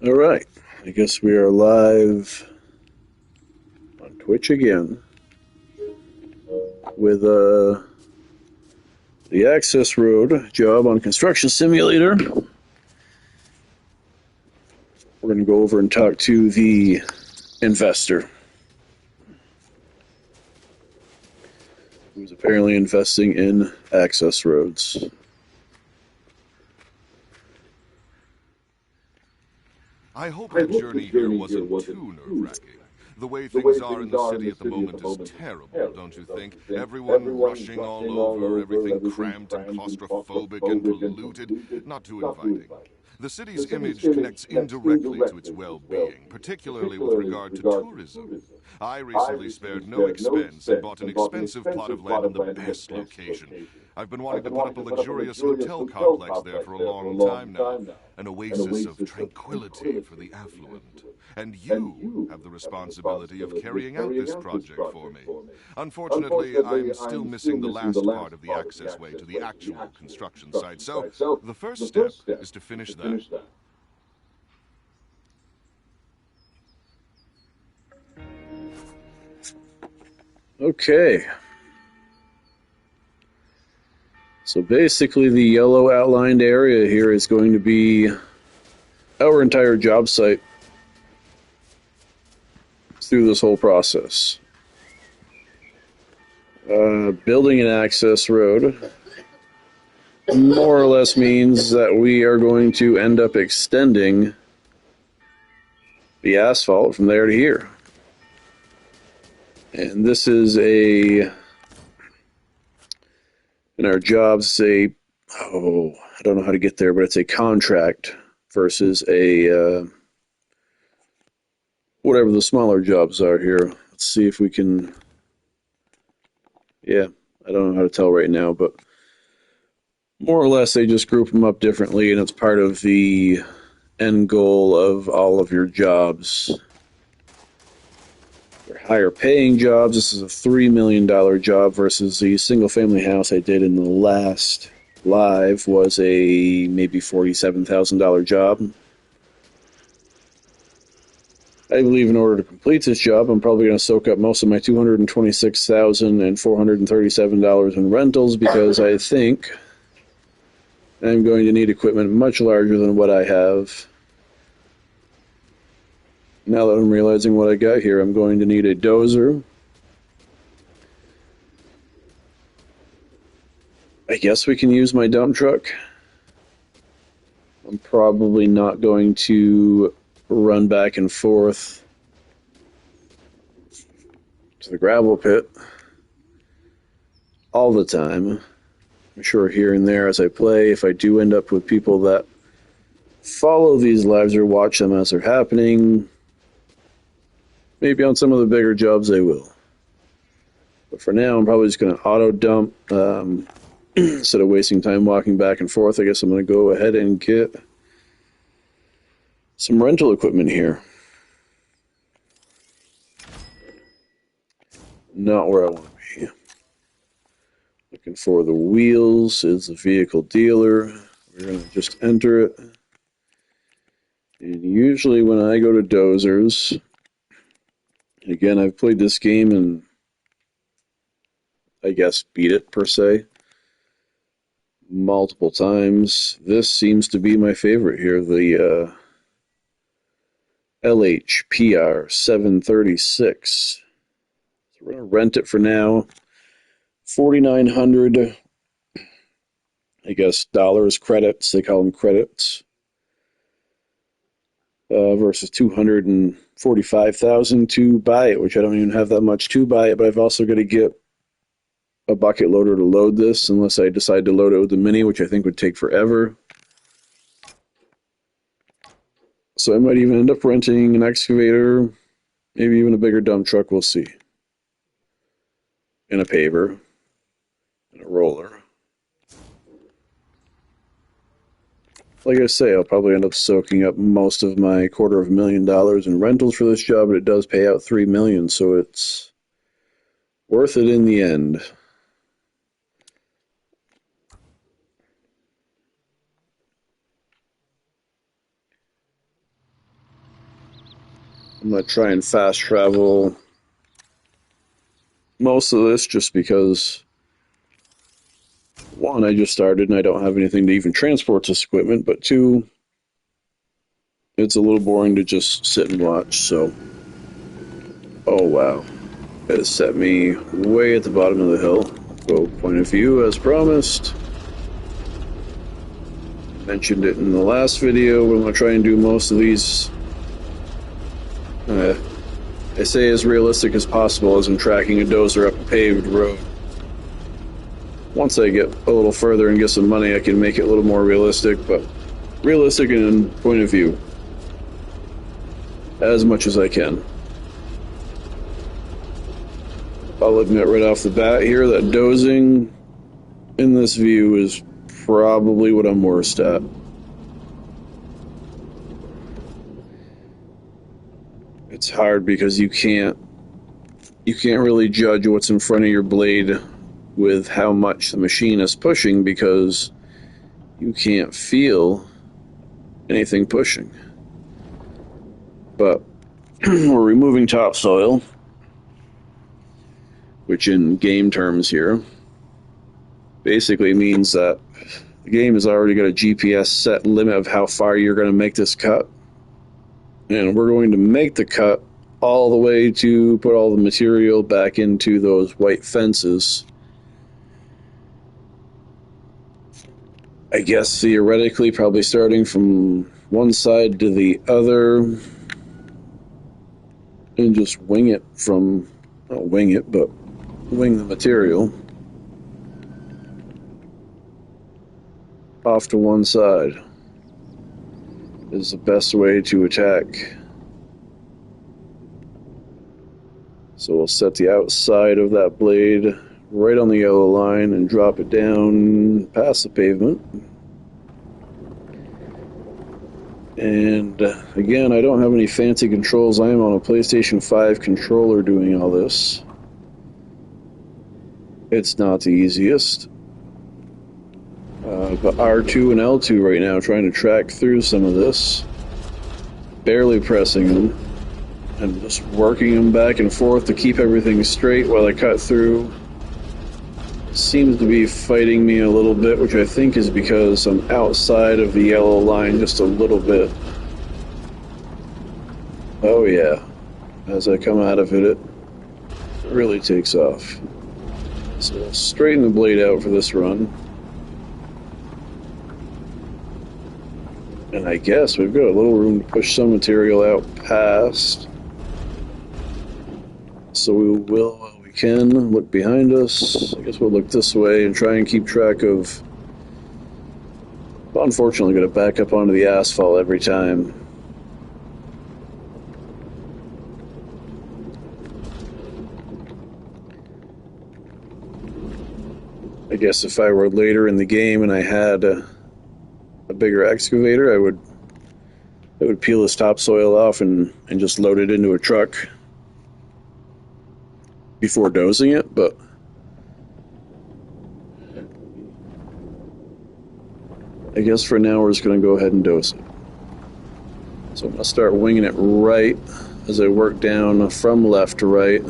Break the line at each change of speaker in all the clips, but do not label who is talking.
All right. I guess we are live on Twitch again with the Access Road job on Construction Simulator. We're going to go over and talk to the investor who's apparently investing in access roads.
I hope the journey here wasn't too nerve-wracking. The way things are in the city at the moment is terrible, don't you think? Everyone rushing all over, everything cramped and claustrophobic and polluted. Not too inviting. The city's image connects indirectly to its well-being, particularly with regard to tourism. I recently spared no expense and bought an expensive plot of land in the best location. I've been wanting to put up a luxurious hotel complex there for a long time now. An oasis of tranquility for the affluent. And you have the responsibility of carrying out this project for me. Unfortunately, I'm still missing the last part of the access way to the actual construction site, so the first step is to finish that.
Okay. So basically, the yellow outlined area here is going to be our entire job site through this whole process. Building an access road more or less means that we are going to end up extending the asphalt from there to here. And this is in our jobs, I don't know how to get there, but it's a contract versus whatever the smaller jobs are here. Let's see if we can, I don't know how to tell right now, but more or less they just group them up differently, and it's part of the end goal of all of your jobs. For higher paying jobs, this is a $3 million job versus the single family house I did in the last live was a maybe $47,000 job. I believe in order to complete this job, I'm probably going to soak up most of my $226,437 in rentals because I think I'm going to need equipment much larger than what I have. Now that I'm realizing what I got here, I'm going to need a dozer. I guess we can use my dump truck. I'm probably not going to run back and forth to the gravel pit all the time. I'm sure here and there as I play, if I do end up with people that follow these lives or watch them as they're happening, maybe on some of the bigger jobs they will. But for now, I'm probably just going to auto dump. Instead of wasting time walking back and forth, I guess I'm going to go ahead and get some rental equipment here. Not where I want to be. Looking for the wheels is the vehicle dealer. We're going to just enter it. And usually when I go to dozers, again, I've played this game and I guess beat it per se multiple times. This seems to be my favorite here, the LHPR 736. So we're going to rent it for now. 4,900, I guess, dollars credits. They call them credits. Versus 245,000 to buy it, which I don't even have that much to buy it, but I've also got to get a bucket loader to load this unless I decide to load it with the Mini, which I think would take forever. So I might even end up renting an excavator, maybe even a bigger dump truck, we'll see. And a paver, and a roller. Like I say, I'll probably end up soaking up most of my $250,000 in rentals for this job, but it does pay out $3 million, so it's worth it in the end. I'm going to try and fast travel most of this just because, one, I just started and I don't have anything to even transport this equipment, but two, it's a little boring to just sit and watch, so... Oh, wow. It has set me way at the bottom of the hill. Go point of view as promised. Mentioned it in the last video. We're going to try and do most of these... I say as realistic as possible as I'm tracking a dozer up a paved road. Once I get a little further and get some money, I can make it a little more realistic, but realistic in point of view. As much as I can. I'll admit right off the bat here that dozing in this view is probably what I'm worst at. It's hard because you can't really judge what's in front of your blade with how much the machine is pushing because you can't feel anything pushing. But we're removing topsoil, which in game terms here basically means that the game has already got a GPS set limit of how far you're going to make this cut. And we're going to make the cut all the way to put all the material back into those white fences. I guess theoretically probably starting from one side to the other and just wing it from, not wing it, but wing the material off to one side is the best way to attack. So we'll set the outside of that blade right on the yellow line and drop it down past the pavement. And again, I don't have any fancy controls. I am on a PlayStation 5 controller doing all this. It's not the easiest. But R2 and L2 right now, trying to track through some of this. Barely pressing them. And just working them back and forth to keep everything straight while I cut through. Seems to be fighting me a little bit, which I think is because I'm outside of the yellow line just a little bit. Oh yeah. As I come out of it, it really takes off. So I'll straighten the blade out for this run. And I guess we've got a little room to push some material out past. So we will, while we can, look behind us. I guess we'll look this way and try and keep track of... Well, unfortunately, I'm going to back up onto the asphalt every time. I guess if I were later in the game and I had a bigger excavator, I would peel this topsoil off and just load it into a truck before dozing it, but I guess for now we're just going to go ahead and dose it. So I'm going to start winging it right as I work down from left to right.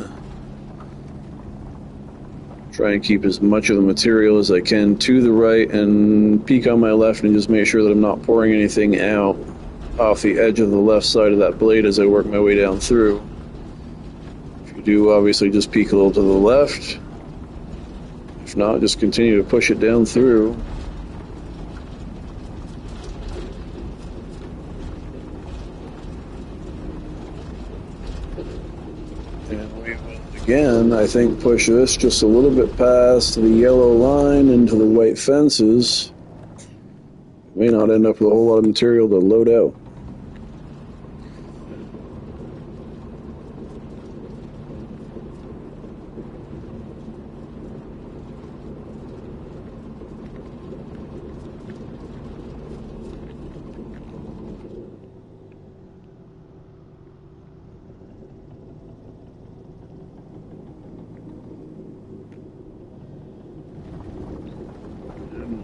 Try and keep as much of the material as I can to the right and peek on my left and just make sure that I'm not pouring anything out off the edge of the left side of that blade as I work my way down through. If you do, obviously just peek a little to the left. If not, just continue to push it down through. And we will again, I think, push this just a little bit past the yellow line into the white fences. May not end up with a whole lot of material to load out.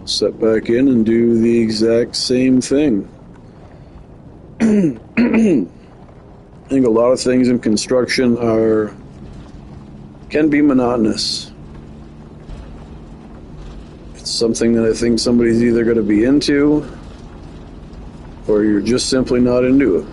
Set back in and do the exact same thing. I think a lot of things in construction can be monotonous. It's something that I think somebody's either going to be into, or you're just simply not into it.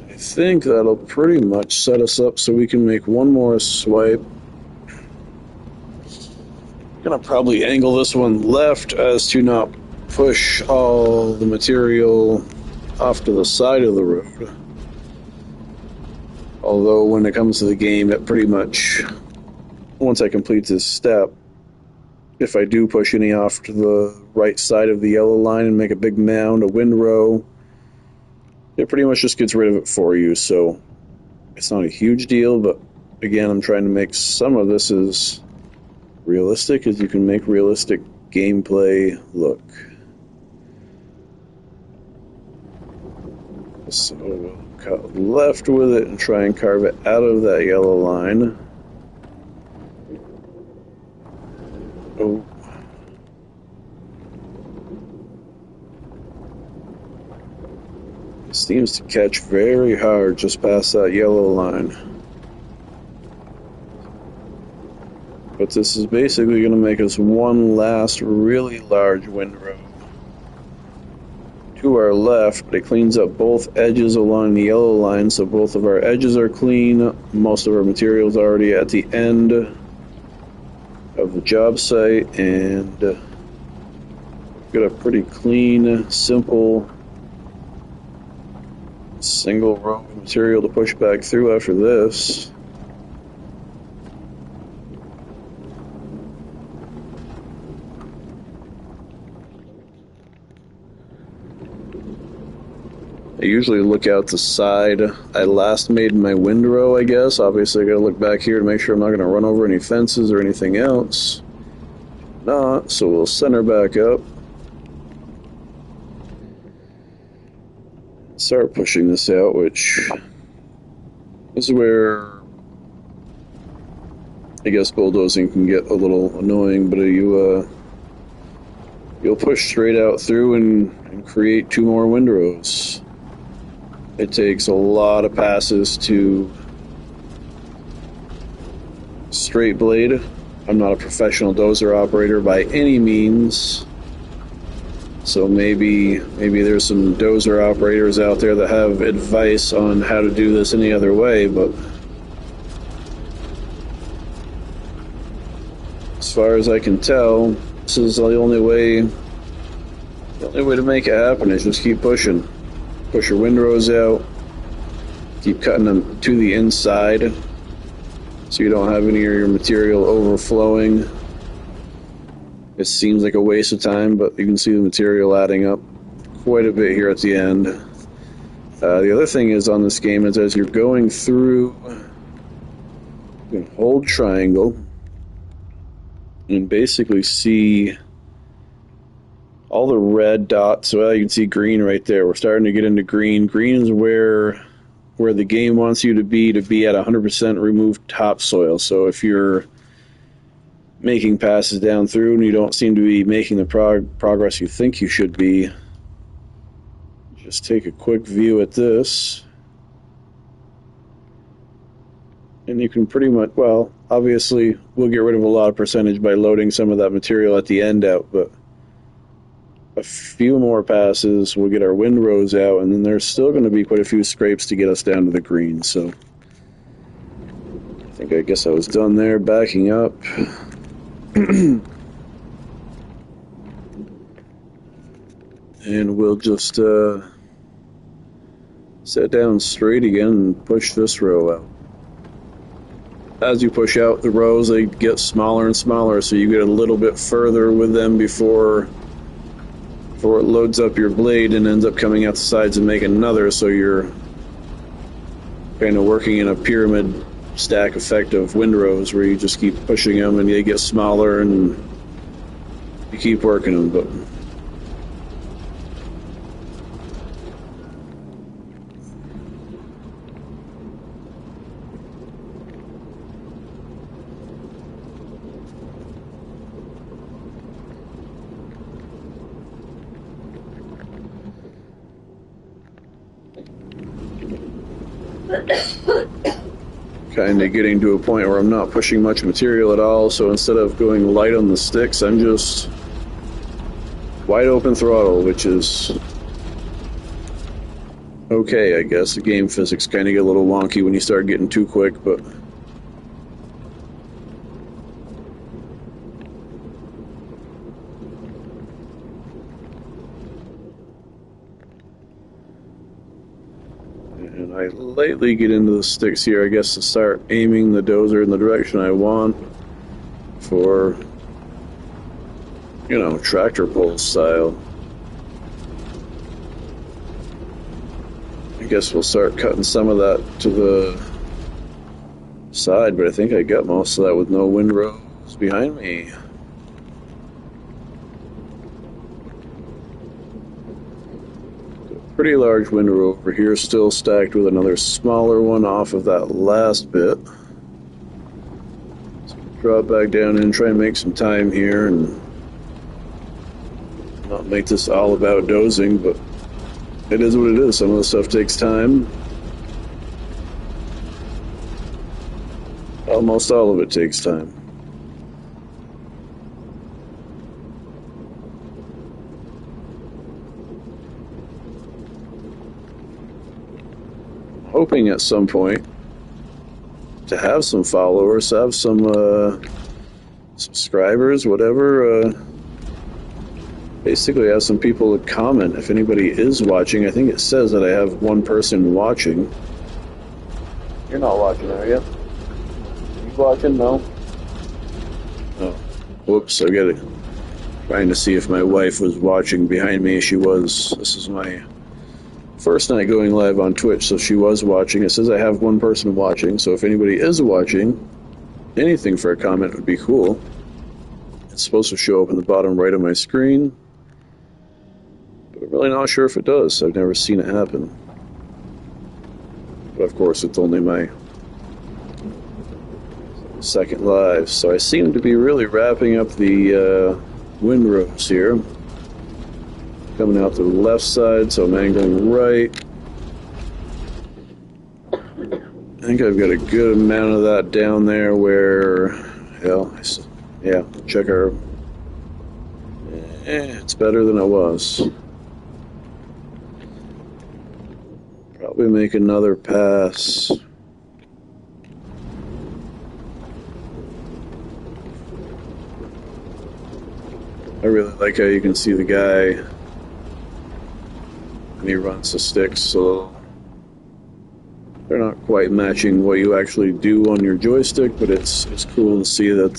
I think that'll pretty much set us up so we can make one more swipe. Gonna probably angle this one left as to not push all the material off to the side of the road. Although when it comes to the game, it pretty much, once I complete this step, if I do push any off to the right side of the yellow line and make a big mound, a windrow, it pretty much just gets rid of it for you. So it's not a huge deal, but again, I'm trying to make some of this as realistic as you can make realistic gameplay look. So we'll cut left with it and try and carve it out of that yellow line. Oh. It seems to catch very hard just past that yellow line. But this is basically going to make us one last really large windrow to our left, but it cleans up both edges along the yellow line, so both of our edges are clean. Most of our material is already at the end of the job site, and got a pretty clean, simple single row of material to push back through after this. I usually look out the side I last made my windrow, I guess. Obviously, I gotta look back here to make sure I'm not gonna run over any fences or anything else. Not, so we'll center back up. Start pushing this out, which is where I guess bulldozing can get a little annoying, but you'll push straight out through and create two more windrows. It takes a lot of passes to straight blade. I'm not a professional dozer operator by any means, so maybe there's some dozer operators out there that have advice on how to do this any other way, but as far as I can tell, this is the only way to make it happen is just keep pushing. Push your windrows out, keep cutting them to the inside so you don't have any of your material overflowing. It seems like a waste of time, but you can see the material adding up quite a bit here at the end. The other thing is on this game is as you're going through, you can hold triangle and basically see all the red dots. Well, you can see green right there. We're starting to get into green. Green is where the game wants you to be at 100% removed topsoil. So if you're making passes down through and you don't seem to be making the progress you think you should be, just take a quick view at this. And you can pretty much, well, obviously we'll get rid of a lot of percentage by loading some of that material at the end out, but a few more passes, we'll get our windrows out, and then there's still going to be quite a few scrapes to get us down to the green. So I guess I was done there, backing up. And we'll just set down straight again and push this row out. As you push out the rows, they get smaller and smaller, so you get a little bit further with them before it loads up your blade and ends up coming out the sides and making another, so you're kind of working in a pyramid stack effect of windrows where you just keep pushing them and they get smaller and you keep working them. But Kind of getting to a point where I'm not pushing much material at all, so instead of going light on the sticks, I'm just wide open throttle, which is okay, I guess. The game physics kind of get a little wonky when you start getting too quick, but and I lightly get into the sticks here, I guess, to start aiming the dozer in the direction I want for, you know, tractor pull style. I guess we'll start cutting some of that to the side, but I think I got most of that with no windrows behind me. Pretty large windrow over here, still stacked with another smaller one off of that last bit. So drop back down and try and make some time here and not make this all about dozing, but it is what it is. Some of the stuff takes time. Almost all of it takes time. Hoping at some point to have some followers, have some subscribers, whatever. Basically have some people to comment if anybody is watching. I think it says that I have one person watching. You're not watching, are you? Are you watching? No? Oh. Whoops, I got it. Trying to see if my wife was watching behind me. She was. This is my first night going live on Twitch, so she was watching. It says I have one person watching, so if anybody is watching, anything for a comment would be cool. It's supposed to show up in the bottom right of my screen, but I'm really not sure if it does. I've never seen it happen. But of course, it's only my second live, so I seem to be really wrapping up the windrows here. Coming out to the left side, so I'm angling right. I think I've got a good amount of that down there where, hell, yeah, check our, it's better than it was. Probably make another pass. I really like how you can see the guy and he runs the sticks, so they're not quite matching what you actually do on your joystick, but it's cool to see that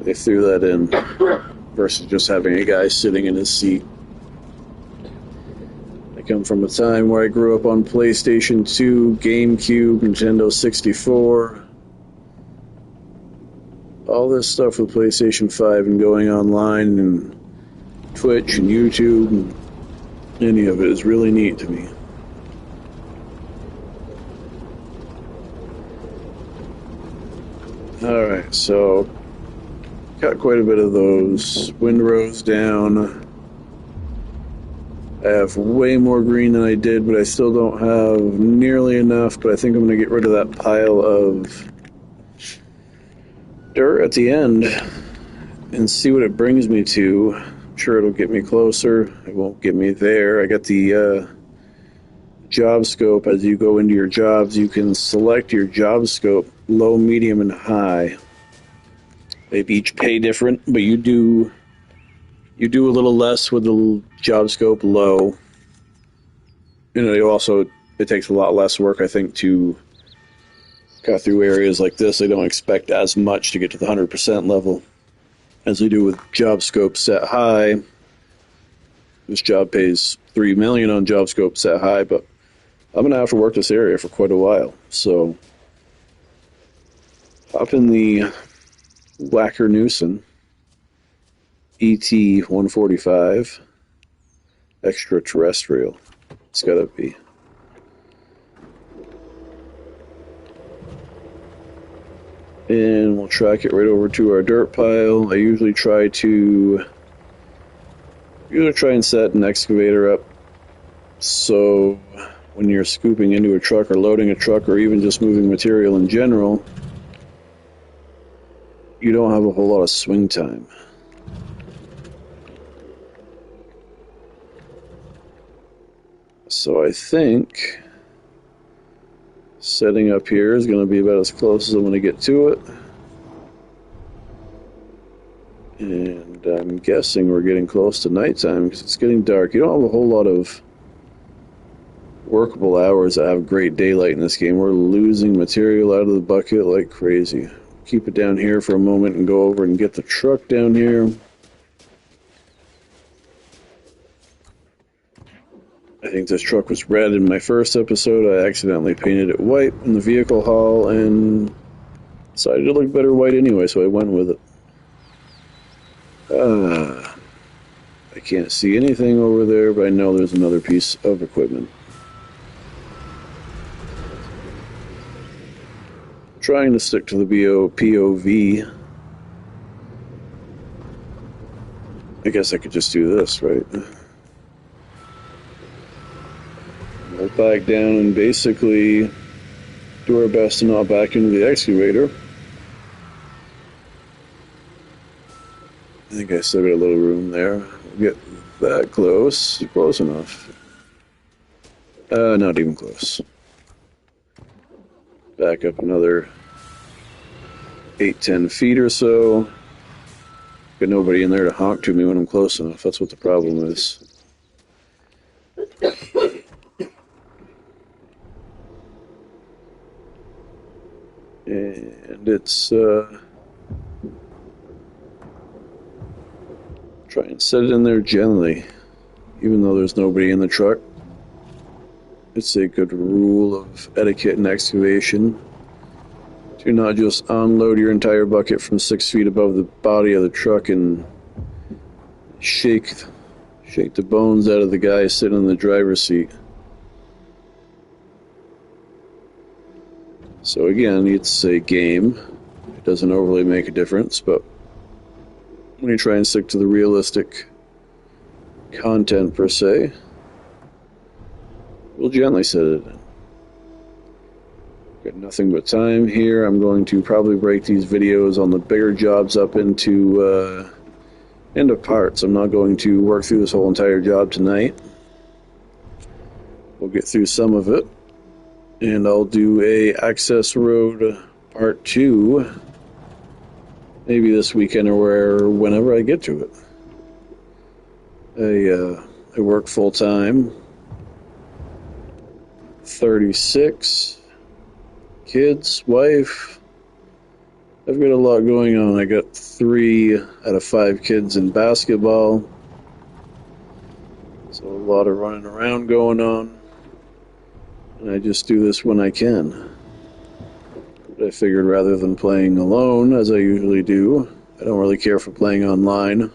they threw that in versus just having a guy sitting in his seat. I come from a time where I grew up on PlayStation 2, GameCube, Nintendo 64, all this stuff with PlayStation 5 and going online and Twitch and YouTube, and any of it is really neat to me. Alright, so got quite a bit of those windrows down. I have way more green than I did, but I still don't have nearly enough, but I think I'm going to get rid of that pile of dirt at the end and see what it brings me to. I'm sure it'll get me closer. It won't get me there. I got the job scope. As you go into your jobs, you can select your job scope, low, medium, and high. They each pay different, but you do a little less with the job scope low. You know, it takes a lot less work, I think, to cut through areas like this. They don't expect as much to get to the 100% level as they do with job scope set high. This job pays $3 million on job scope set high, but I'm going to have to work this area for quite a while. So, hop in the Wacker-Neuson ET-145 extraterrestrial. It's got to be. And we'll track it right over to our dirt pile. I usually try and set an excavator up so when you're scooping into a truck or loading a truck or even just moving material in general, you don't have a whole lot of swing time. So I think setting up here is going to be about as close as I'm going to get to it. And I'm guessing we're getting close to nighttime because it's getting dark. You don't have a whole lot of workable hours that have great daylight in this game. We're losing material out of the bucket like crazy. Keep it down here for a moment and go over and get the truck down here. I think this truck was red in my first episode. I accidentally painted it white in the vehicle hall and decided it looked better white anyway, so I went with it. I can't see anything over there, but I know there's another piece of equipment. Trying to stick to the POV. I guess I could just do this, right? We'll back down and basically do our best to not back into the excavator. I think I still got a little room there. We'll get that close. Close enough. Not even close. Back up another 8-10 feet or so. Got nobody in there to honk to me when I'm close enough. That's what the problem is. And it's try and set it in there gently, even though there's nobody in the truck. It's a good rule of etiquette and excavation to not just unload your entire bucket from 6 feet above the body of the truck and shake the bones out of the guy sitting in the driver's seat. So again, it's a game. It doesn't overly make a difference, but when you try and stick to the realistic content per se, we'll gently set it in. Got nothing but time here. I'm going to probably break these videos on the bigger jobs up into parts. I'm not going to work through this whole entire job tonight. We'll get through some of it, and I'll do a access road part 2 maybe this weekend or whenever I get to it. I work full time, 36, kids, wife. I've got a lot going on. I got 3 out of 5 kids in basketball, so a lot of running around going on, and I just do this when I can. But I figured rather than playing alone, as I usually do, I don't really care for playing online.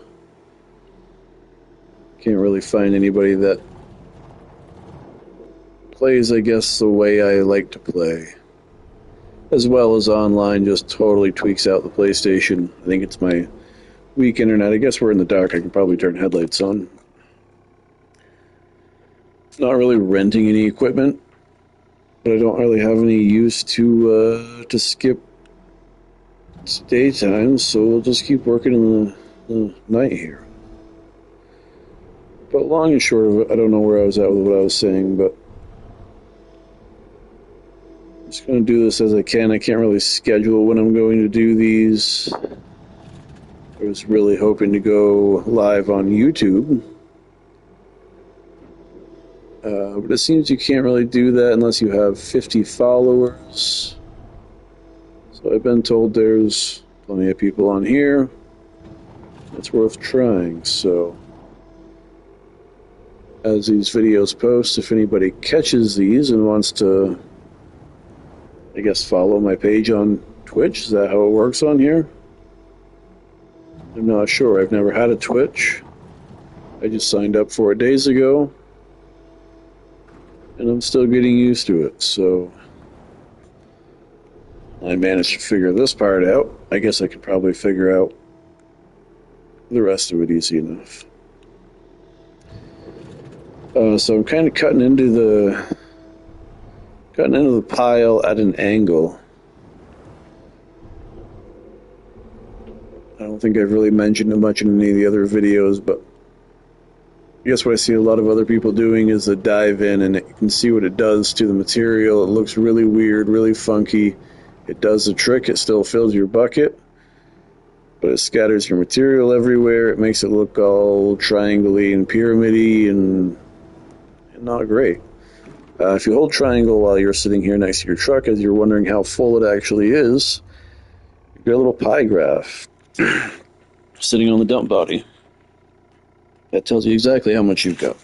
Can't really find anybody that plays, I guess, the way I like to play. As well as online just totally tweaks out the PlayStation. I think it's my weak internet. I guess we're in the dark. I can probably turn headlights on. Not really renting any equipment, but I don't really have any use to skip daytime, so we'll just keep working in the night here. But long and short of it, I don't know where I was at with what I was saying, but I'm just going to do this as I can. I can't really schedule when I'm going to do these. I was really hoping to go live on YouTube. But it seems you can't really do that unless you have 50 followers. So I've been told there's plenty of people on here. It's worth trying. So as these videos post, if anybody catches these and wants to, I guess, follow my page on Twitch, is that how it works on here? I'm not sure. I've never had a Twitch. I just signed up for it days ago, and I'm still getting used to it, so I managed to figure this part out. I guess I could probably figure out the rest of it easy enough. So I'm kind of cutting into Gotten into the pile at an angle. I don't think I've really mentioned it much in any of the other videos, but I guess what I see a lot of other people doing is a dive in, and you can see what it does to the material. It looks really weird, really funky. It does the trick. It still fills your bucket, but it scatters your material everywhere. It makes it look all triangle-y and pyramid-y and not great. If you hold triangle while you're sitting here next to your truck, as you're wondering how full it actually is, you get a little pie graph sitting on the dump body. That tells you exactly how much you've got.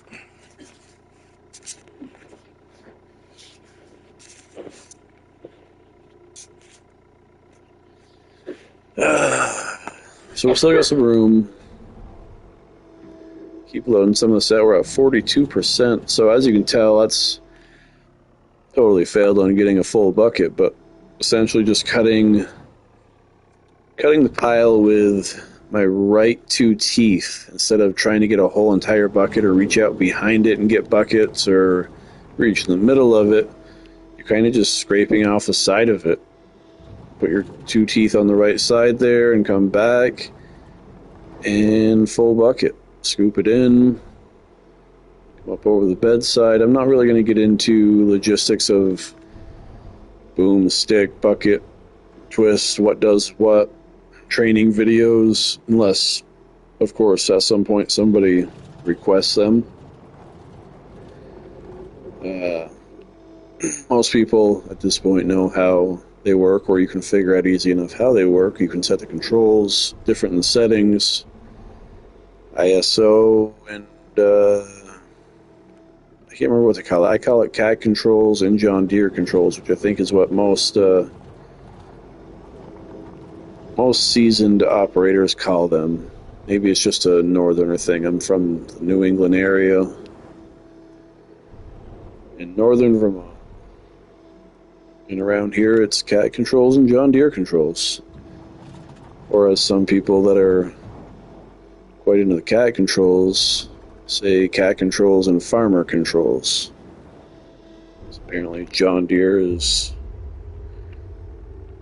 So we still got some room. Keep loading some of this out. We're at 42%. So as you can tell, that's totally failed on getting a full bucket, but essentially just cutting the pile with my right two teeth instead of trying to get a whole entire bucket or reach out behind it and get buckets or reach in the middle of it. You're kind of just scraping off the side of it. Put your two teeth on the right side there and come back and full bucket. Scoop it in, come up over the bedside. I'm not really going to get into logistics of boom, stick, bucket, twist, what does what, training videos, unless, of course, at some point somebody requests them. Most people at this point know how they work, or you can figure out easy enough how they work. You can set the controls, different in the settings, ISO, and I can't remember what they call it. I call it cat controls and John Deere controls, which I think is what most seasoned operators call them. Maybe it's just a northerner thing. I'm from the New England area in northern Vermont. And around here, it's cat controls and John Deere controls. Or as some people that are quite into the cat controls say, cat controls and farmer controls. So apparently John Deere is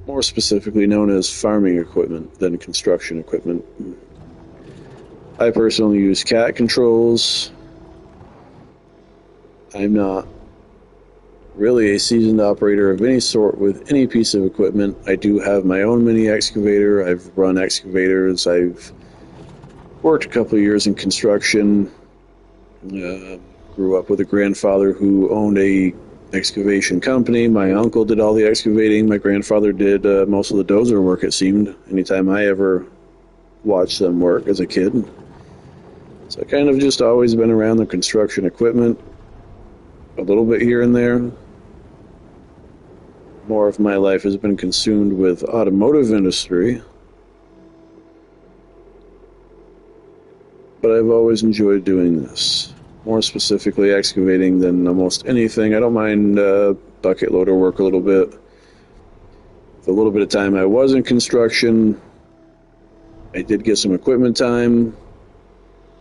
more specifically known as farming equipment than construction equipment. I personally use cat controls. I'm not really a seasoned operator of any sort with any piece of equipment. I do have my own mini excavator. I've run excavators. I've worked a couple of years in construction. Grew up with a grandfather who owned a excavation company. My uncle did all the excavating. My grandfather did most of the dozer work, it seemed, anytime I ever watched them work as a kid. So I kind of just always been around the construction equipment, a little bit here and there. More of my life has been consumed with automotive industry, but I've always enjoyed doing this. More specifically excavating than almost anything. I don't mind bucket loader work a little bit. The little bit of time I was in construction, I did get some equipment time.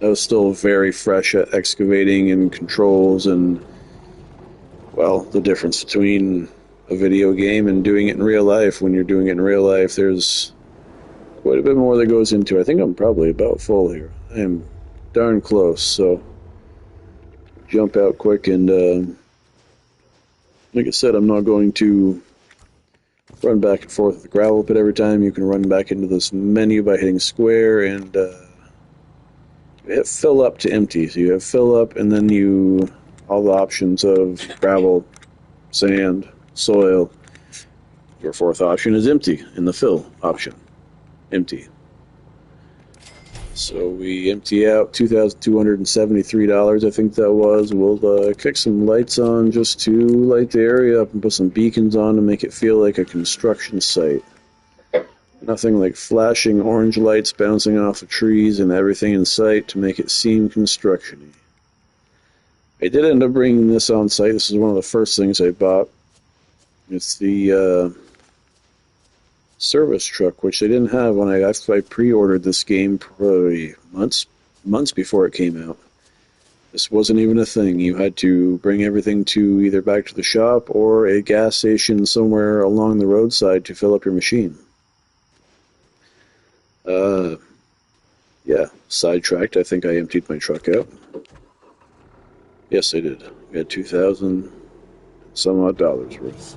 I was still very fresh at excavating and controls and, well, the difference between a video game and doing it in real life. When you're doing it in real life, there's quite a bit more that goes into it. I think I'm probably about full here. I am darn close, so jump out quick and like I said, I'm not going to run back and forth with the gravel pit every time. You can run back into this menu by hitting square and hit fill up to empty. So you have fill up and then all the options of gravel, sand, soil. Your fourth option is empty in the fill option. Empty. So we empty out $2,273, I think that was. We'll kick some lights on just to light the area up and put some beacons on to make it feel like a construction site. Nothing like flashing orange lights bouncing off the trees and everything in sight to make it seem construction-y. I did end up bringing this on site. This is one of the first things I bought. It's the service truck, which they didn't have when I pre-ordered this game probably months before it came out. This wasn't even a thing. You had to bring everything to either back to the shop or a gas station somewhere along the roadside to fill up your machine. Yeah, sidetracked. I think I emptied my truck out. Yes, I did. I had $2,000 some odd dollars worth.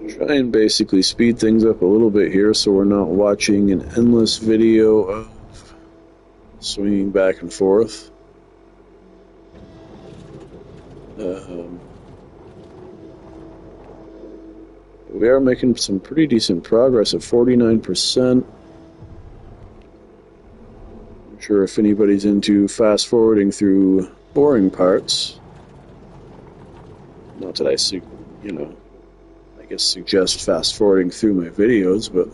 Try and basically speed things up a little bit here so we're not watching an endless video of swinging back and forth. We are making some pretty decent progress at 49%. I'm sure if anybody's into fast forwarding through boring parts, not that I suggest fast forwarding through my videos, but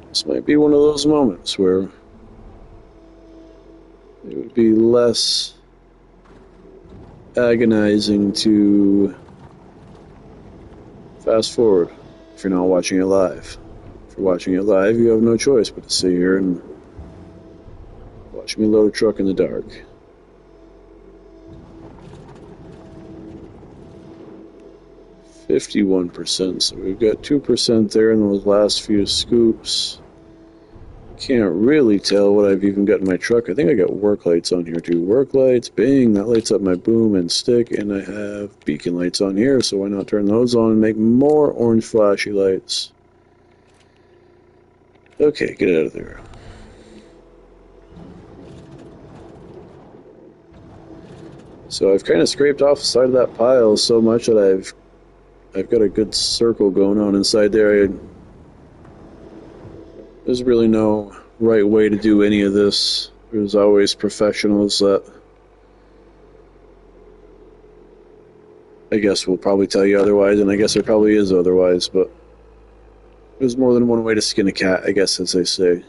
this might be one of those moments where it would be less agonizing to fast forward if you're not watching it live. If you're watching it live, you have no choice but to sit here and watch me load a truck in the dark. %, so we've got 2% there in those last few scoops. Can't really tell what I've even got in my truck. I think I got work lights on here too. Work lights, bing, that lights up my boom and stick, and I have beacon lights on here, so why not turn those on and make more orange flashy lights? Okay, get out of there. So I've kind of scraped off the side of that pile so much that I've got a good circle going on inside there. There's really no right way to do any of this. There's always professionals that I guess will probably tell you otherwise, and I guess there probably is otherwise, but there's more than one way to skin a cat, I guess, as they say.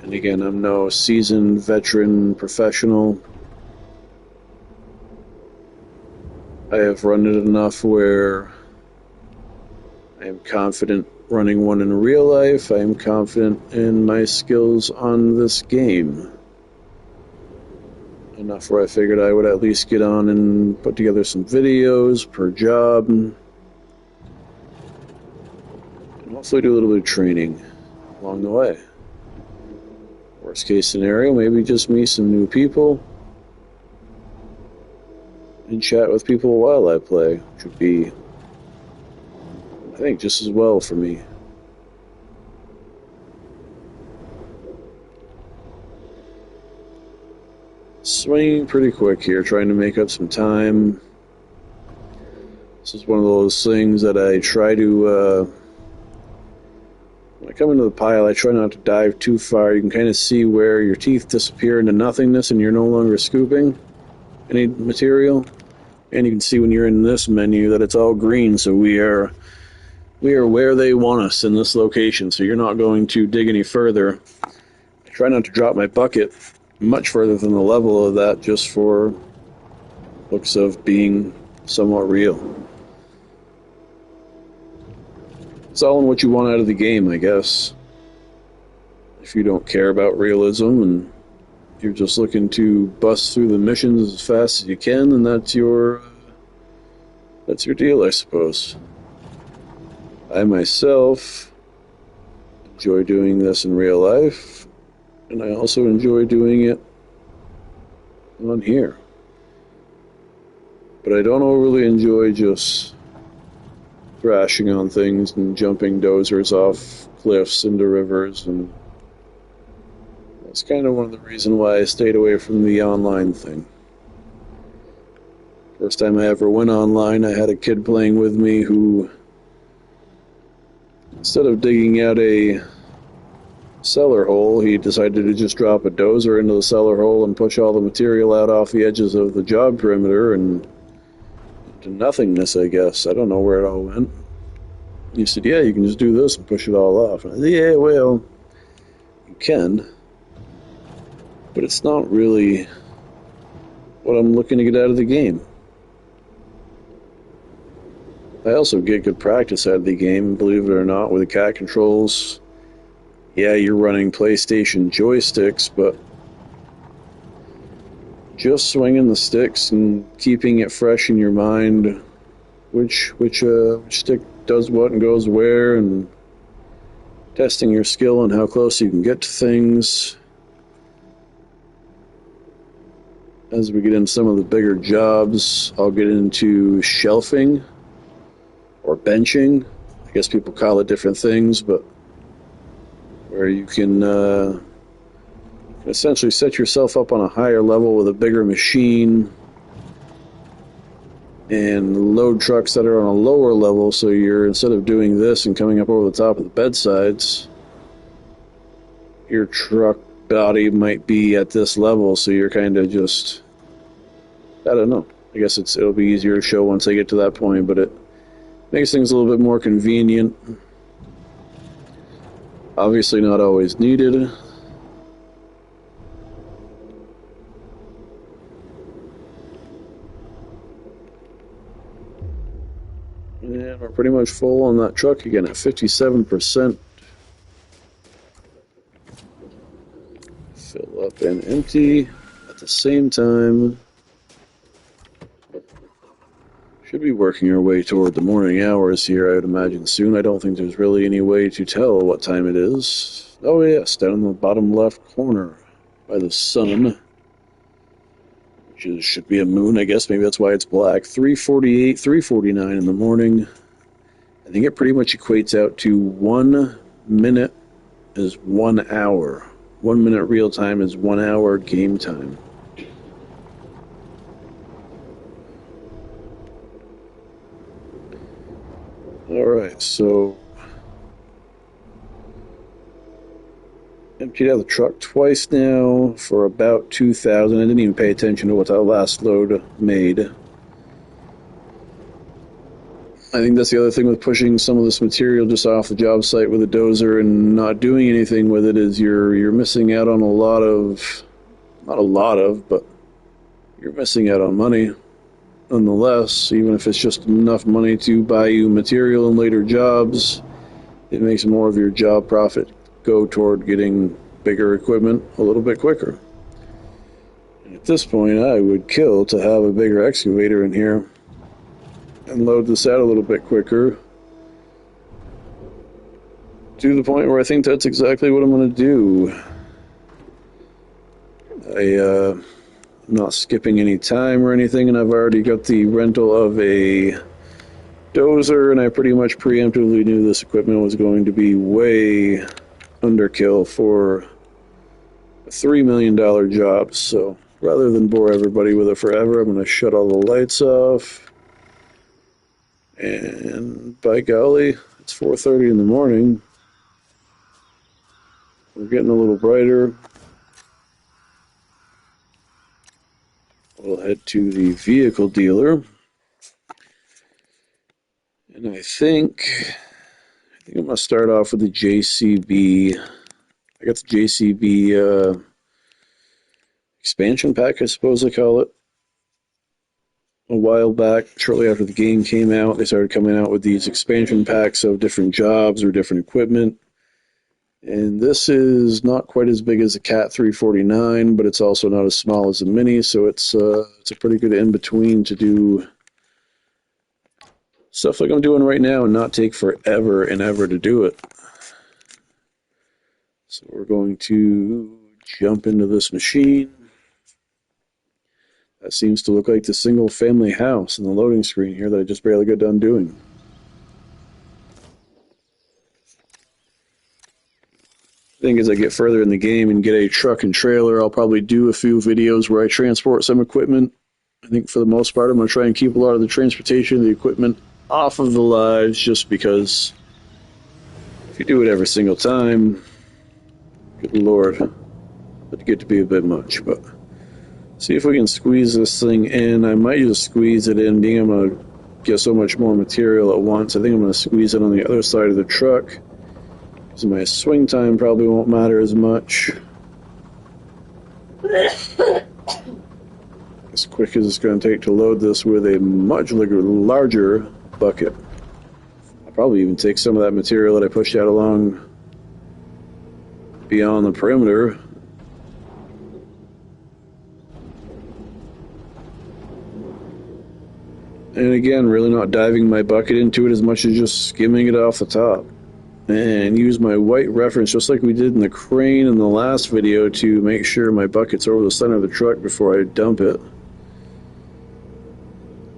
And again, I'm no seasoned veteran professional. I have run it enough where I am confident running one in real life. I am confident in my skills on this game. Enough where I figured I would at least get on and put together some videos per job. And hopefully do a little bit of training along the way. Worst case scenario, maybe just meet some new people and chat with people while I play, which would be, I think, just as well for me. Swinging pretty quick here, trying to make up some time. This is one of those things that I try to, when I come into the pile, I try not to dive too far. You can kind of see where your teeth disappear into nothingness and you're no longer scooping any material. And you can see when you're in this menu that it's all green, so we are where they want us in this location, so you're not going to dig any further. I try not to drop my bucket much further than the level of that, just for looks of being somewhat real. It's all in what you want out of the game, I guess. If you don't care about realism and you're just looking to bust through the missions as fast as you can, and that's your deal, I suppose. I myself enjoy doing this in real life, and I also enjoy doing it on here. But I don't overly enjoy just thrashing on things and jumping dozers off cliffs into rivers, and that's kind of one of the reasons why I stayed away from the online thing. First time I ever went online, I had a kid playing with me who, instead of digging out a cellar hole, he decided to just drop a dozer into the cellar hole and push all the material out off the edges of the job perimeter and into nothingness, I guess. I don't know where it all went. He said, yeah, you can just do this and push it all off. And I said, yeah, well, you can, but it's not really what I'm looking to get out of the game. I also get good practice out of the game, believe it or not, with the cat controls. Yeah, you're running PlayStation joysticks, but just swinging the sticks and keeping it fresh in your mind, which stick does what and goes where, and testing your skill and how close you can get to things. As we get into some of the bigger jobs, I'll get into shelving or benching. I guess people call it different things, but where you can essentially set yourself up on a higher level with a bigger machine and load trucks that are on a lower level, so you're, instead of doing this and coming up over the top of the bedsides, your truck body might be at this level, so you're kind of just, I don't know. I guess it'll be easier to show once I get to that point, but it makes things a little bit more convenient. Obviously not always needed. And we're pretty much full on that truck again at 57%. Fill up and empty at the same time. Should be working our way toward the morning hours here, I would imagine soon. I don't think there's really any way to tell what time it is. Oh yes, down in the bottom left corner by the sun. Which should be a moon, I guess. Maybe that's why it's black. 3:48, 3:49 in the morning. I think it pretty much equates out to 1 minute is 1 hour. 1 minute real time is 1 hour game time. Alright, so emptied out the truck twice now for about 2,000. I didn't even pay attention to what that last load made. I think that's the other thing with pushing some of this material just off the job site with a dozer and not doing anything with it, is you're missing out on but you're missing out on money nonetheless. Even if it's just enough money to buy you material in later jobs, it makes more of your job profit go toward getting bigger equipment a little bit quicker. And at this point, I would kill to have a bigger excavator in here and load this out a little bit quicker, to the point where I think that's exactly what I'm going to do. I'm not skipping any time or anything, and I've already got the rental of a dozer, and I pretty much preemptively knew this equipment was going to be way underkill for a $3 million job. So rather than bore everybody with it forever, I'm going to shut all the lights off. And by golly, it's 4:30 in the morning. We're getting a little brighter. We'll head to the vehicle dealer. And I think I'm going to start off with the JCB. I got the JCB expansion pack, I suppose they call it. A while back, shortly after the game came out, they started coming out with these expansion packs of different jobs or different equipment. And this is not quite as big as a Cat 349, but it's also not as small as a Mini, so it's a pretty good in-between to do stuff like I'm doing right now and not take forever and ever to do it. So we're going to jump into this machine. That seems to look like the single-family house in the loading screen here that I just barely got done doing. I think as I get further in the game and get a truck and trailer, I'll probably do a few videos where I transport some equipment. I think for the most part, I'm going to try and keep a lot of the transportation of the equipment off of the lives, just because if you do it every single time, good Lord, it'd get to be a bit much. But see if we can squeeze this thing in. I might just squeeze it in, being I'm going to get so much more material at once. I think I'm going to squeeze it on the other side of the truck, so my swing time probably won't matter as much. as quick as it's going to take to load this with a much larger bucket. I'll probably even take some of that material that I pushed out along beyond the perimeter. And again, really not diving my bucket into it as much as just skimming it off the top. And use my white reference, just like we did in the crane in the last video, to make sure my bucket's over the center of the truck before I dump it.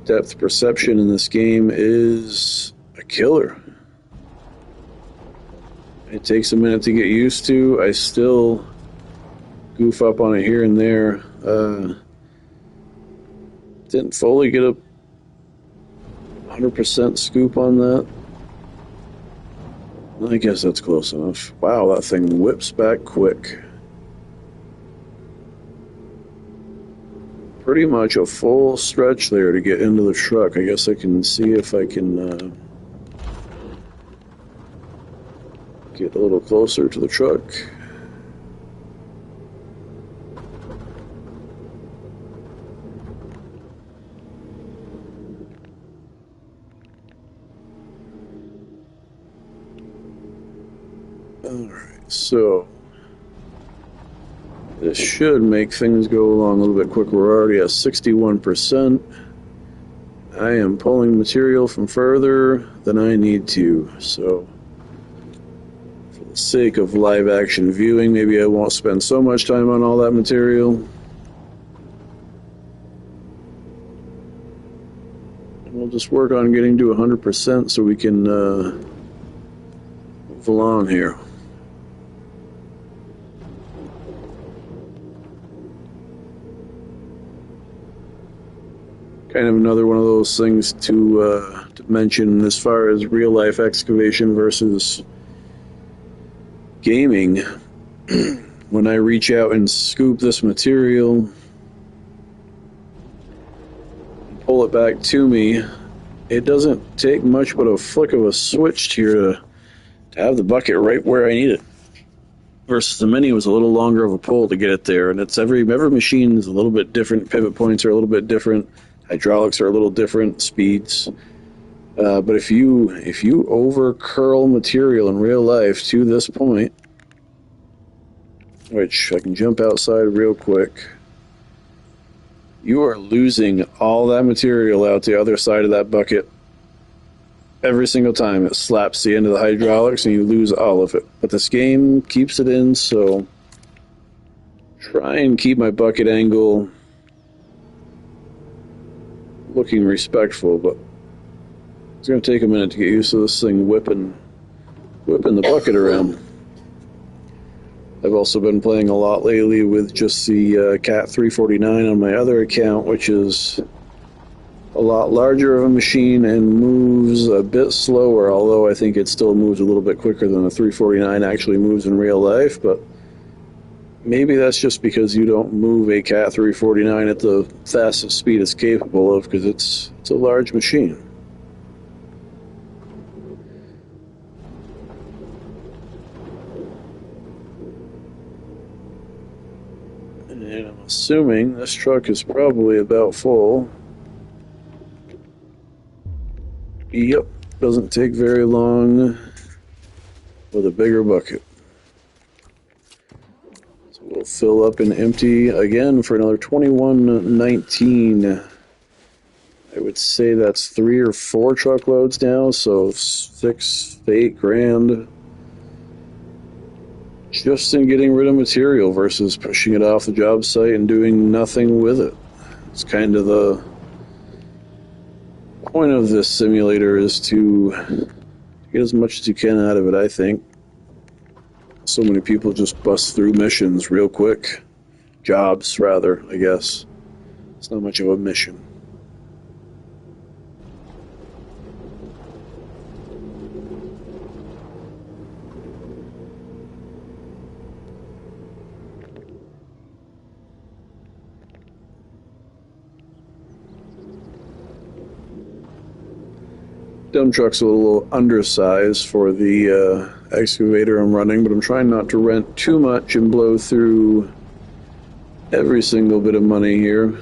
Depth perception in this game is a killer. It takes a minute to get used to. I still goof up on it here and there. Didn't fully get a 100% scoop on that. I guess that's close enough. Wow, that thing whips back quick. Pretty much a full stretch there to get into the truck. I guess I can see if I can get a little closer to the truck. Alright, so this should make things go along a little bit quicker. We're already at 61%. I am pulling material from further than I need to, so for the sake of live action viewing, maybe I won't spend so much time on all that material. And we'll just work on getting to 100% so we can move along here. Kind of another one of those things to mention as far as real life excavation versus gaming. When I reach out and scoop this material and pull it back to me, it doesn't take much but a flick of a switch here to have the bucket right where I need it. Versus the Mini was a little longer of a pull to get it there, and it's every machine is a little bit different. Pivot points are a little bit different. Hydraulics are a little different, speeds. But if you over curl material in real life to this point, which I can jump outside real quick, you are losing all that material out the other side of that bucket. Every single time it slaps the end of the hydraulics and you lose all of it. But this game keeps it in, so try and keep my bucket angle looking respectful, but it's going to take a minute to get used to this thing whipping the bucket around. I've also been playing a lot lately with just the Cat 349 on my other account, which is a lot larger of a machine and moves a bit slower, although I think it still moves a little bit quicker than the 349 actually moves in real life. But maybe that's just because you don't move a Cat 349 at the fastest speed it's capable of, because it's a large machine. And I'm assuming this truck is probably about full. Yep, doesn't take very long with a bigger bucket. So we'll fill up and empty again for another $21.19. I would say that's 3 or 4 truckloads now, so 6 to 8 grand just in getting rid of material versus pushing it off the job site and doing nothing with it. It's kind of the point of this simulator, is to get as much as you can out of it, I think. So many people just bust through missions real quick. Jobs, rather, I guess. It's not much of a mission. Dump truck's a little undersized for the excavator I'm running, but I'm trying not to rent too much and blow through every single bit of money here.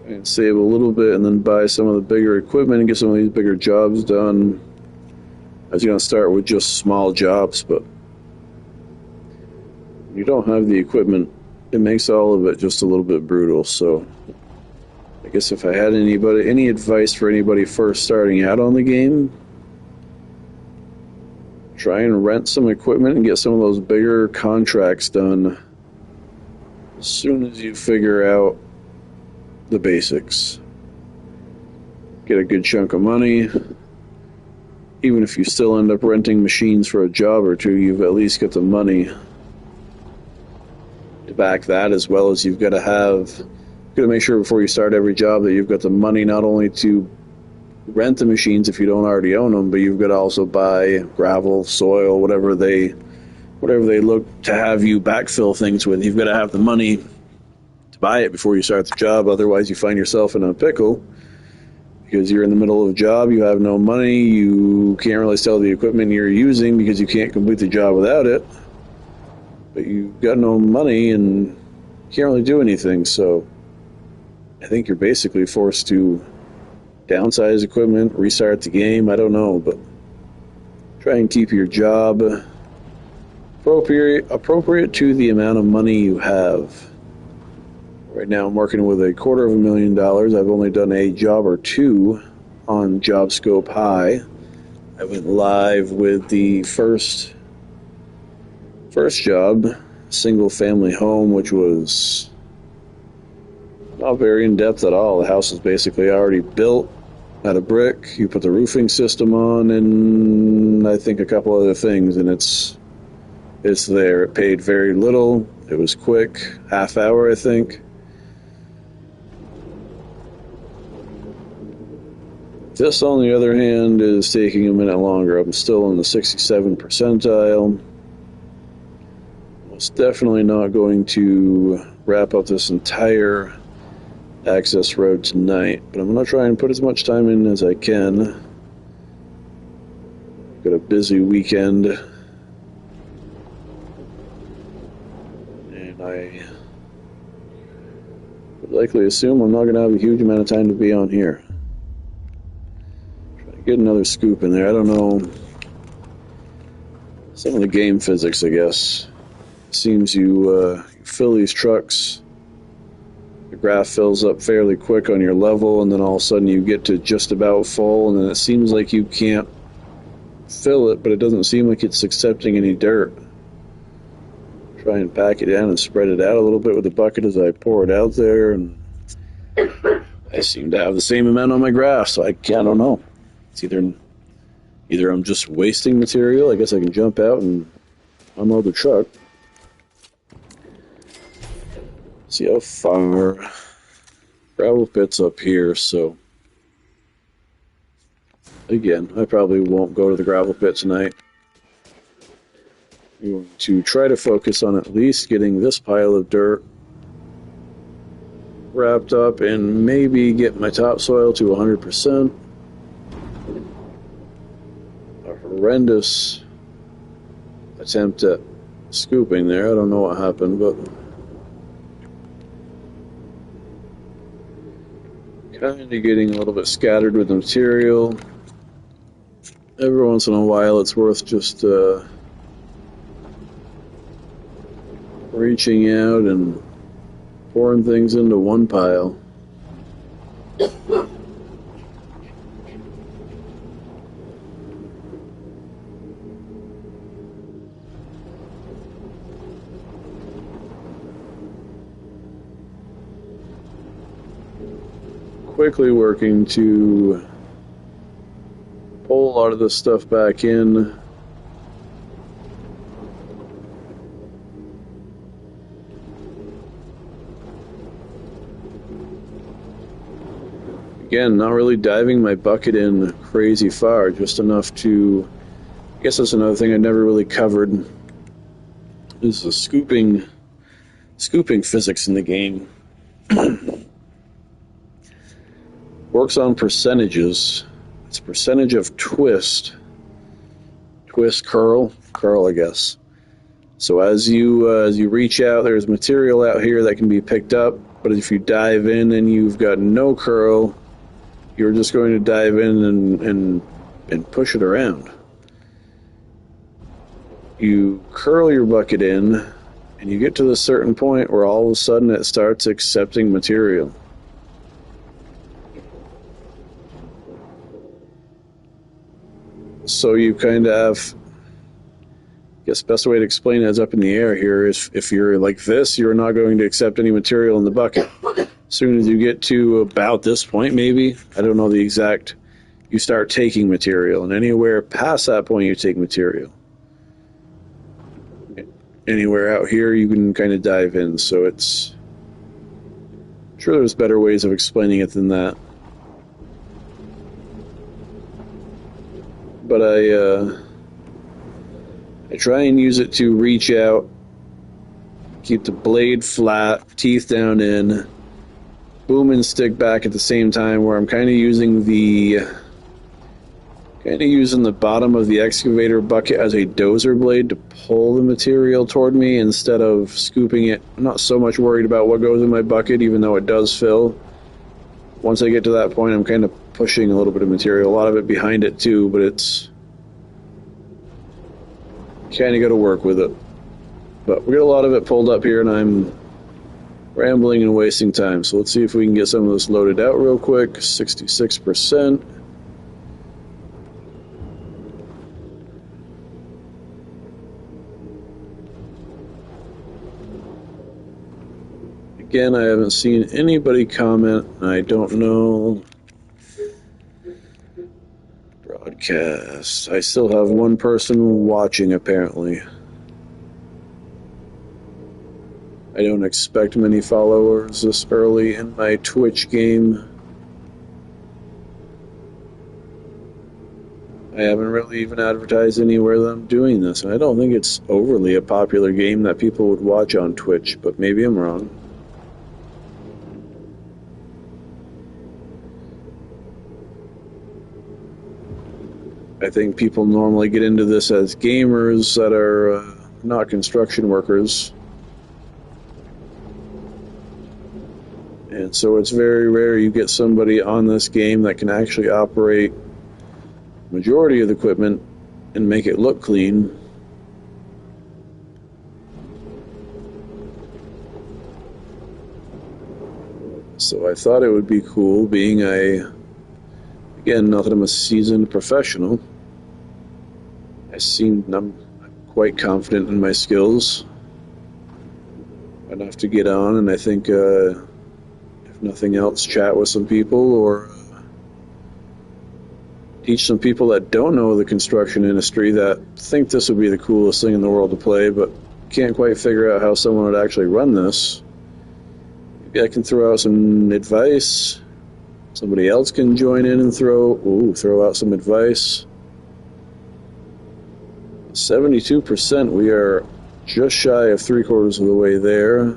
and save a little bit and then buy some of the bigger equipment and get some of these bigger jobs done. I was going to start with just small jobs, but you don't have the equipment, it makes all of it just a little bit brutal. So I guess if I had any advice for anybody first starting out on the game, try and rent some equipment and get some of those bigger contracts done as soon as you figure out the basics. Get a good chunk of money. Even if you still end up renting machines for a job or two, you've at least got the money to back that, as well as you've got to make sure before you start every job that you've got the money not only to rent the machines if you don't already own them, but you've got to also buy gravel, soil, whatever they look to have you backfill things with. You've got to have the money to buy it before you start the job. Otherwise, you find yourself in a pickle because you're in the middle of a job, you have no money, you can't really sell the equipment you're using because you can't complete the job without it, but you've got no money and can't really do anything. So I think you're basically forced to downsize equipment, restart the game, I don't know, but try and keep your job appropriate to the amount of money you have. Right now I'm working with $250,000. I've only done a job or two on JobScope High. I went live with the first job, single family home, which was not very in depth at all. The house is basically already built out of brick. You put the roofing system on and I think a couple other things, and it's there. It paid very little. It was quick, half hour I think. This, on the other hand, is taking a minute longer. I'm still in the 67th percentile. Most definitely not going to wrap up this entire access road tonight, but I'm going to try and put as much time in as I can. Got a busy weekend, and I would likely assume I'm not going to have a huge amount of time to be on here. Get another scoop in there. I don't know. Some of the game physics, I guess. It seems you fill these trucks, the graph fills up fairly quick on your level, and then all of a sudden you get to just about full, and then it seems like you can't fill it, but it doesn't seem like it's accepting any dirt. Try and pack it down and spread it out a little bit with the bucket as I pour it out there, and I seem to have the same amount on my graph, so I don't know. It's either I'm just wasting material. I guess I can jump out and unload the truck. See how far. Gravel pit's up here, so again, I probably won't go to the gravel pit tonight. I'm going to try to focus on at least getting this pile of dirt wrapped up and maybe get my topsoil to 100%. Horrendous attempt at scooping there. I don't know what happened, but kind of getting a little bit scattered with the material. Every once in a while it's worth just reaching out and pouring things into one pile. Quickly working to pull a lot of this stuff back in. Again, not really diving my bucket in crazy far, just enough to, I guess that's another thing I never really covered, is the scooping physics in the game. Works on percentages. It's a percentage of twist, curl, I guess. So as you reach out, there's material out here that can be picked up. But if you dive in and you've got no curl, you're just going to dive in and push it around. You curl your bucket in, and you get to the certain point where all of a sudden it starts accepting material. So you kind of have, I guess the best way to explain it is up in the air here. If you're like this, you're not going to accept any material in the bucket. As soon as you get to about this point, maybe, I don't know the exact, you start taking material. And anywhere past that point, you take material. Anywhere out here, you can kind of dive in. So it's, I'm sure there's better ways of explaining it than that. But I try and use it to reach out, keep the blade flat, teeth down in, boom and stick back at the same time, where I'm kind of using the bottom of the excavator bucket as a dozer blade to pull the material toward me instead of scooping it. I'm not so much worried about what goes in my bucket, even though it does fill. Once I get to that point, I'm kind of pushing a little bit of material, a lot of it behind it too, but it's kind of got to work with it. But we got a lot of it pulled up here, and I'm rambling and wasting time. So let's see if we can get some of this loaded out real quick. 66%. Again, I haven't seen anybody comment. I don't know. Broadcast. I still have one person watching, apparently. I don't expect many followers this early in my Twitch game. I haven't really even advertised anywhere that I'm doing this, and I don't think it's overly a popular game that people would watch on Twitch, but maybe I'm wrong. I think people normally get into this as gamers that are not construction workers. And so it's very rare you get somebody on this game that can actually operate majority of the equipment and make it look clean. So I thought it would be cool, being again, not that I'm a seasoned professional. I'm quite confident in my skills enough to get on, and I think if nothing else, chat with some people or teach some people that don't know the construction industry that think this would be the coolest thing in the world to play, but can't quite figure out how someone would actually run this. Maybe I can throw out some advice. Somebody else can join in and throw out some advice. 72%, we are just shy of 3/4 of the way there.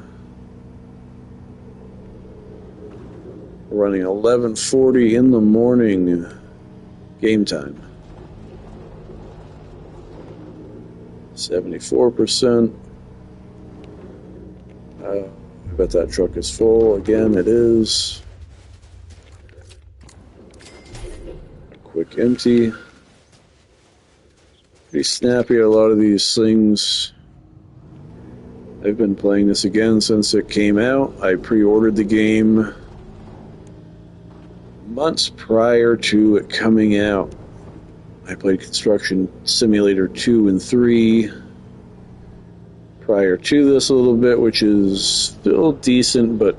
We're running 11:40 in the morning game time. 74%. I bet that truck is full. Again, it is. Quick empty. Pretty snappy at a lot of these things. I've been playing this again since it came out. I pre-ordered the game months prior to it coming out. I played Construction Simulator 2 and 3 prior to this a little bit, which is still decent, but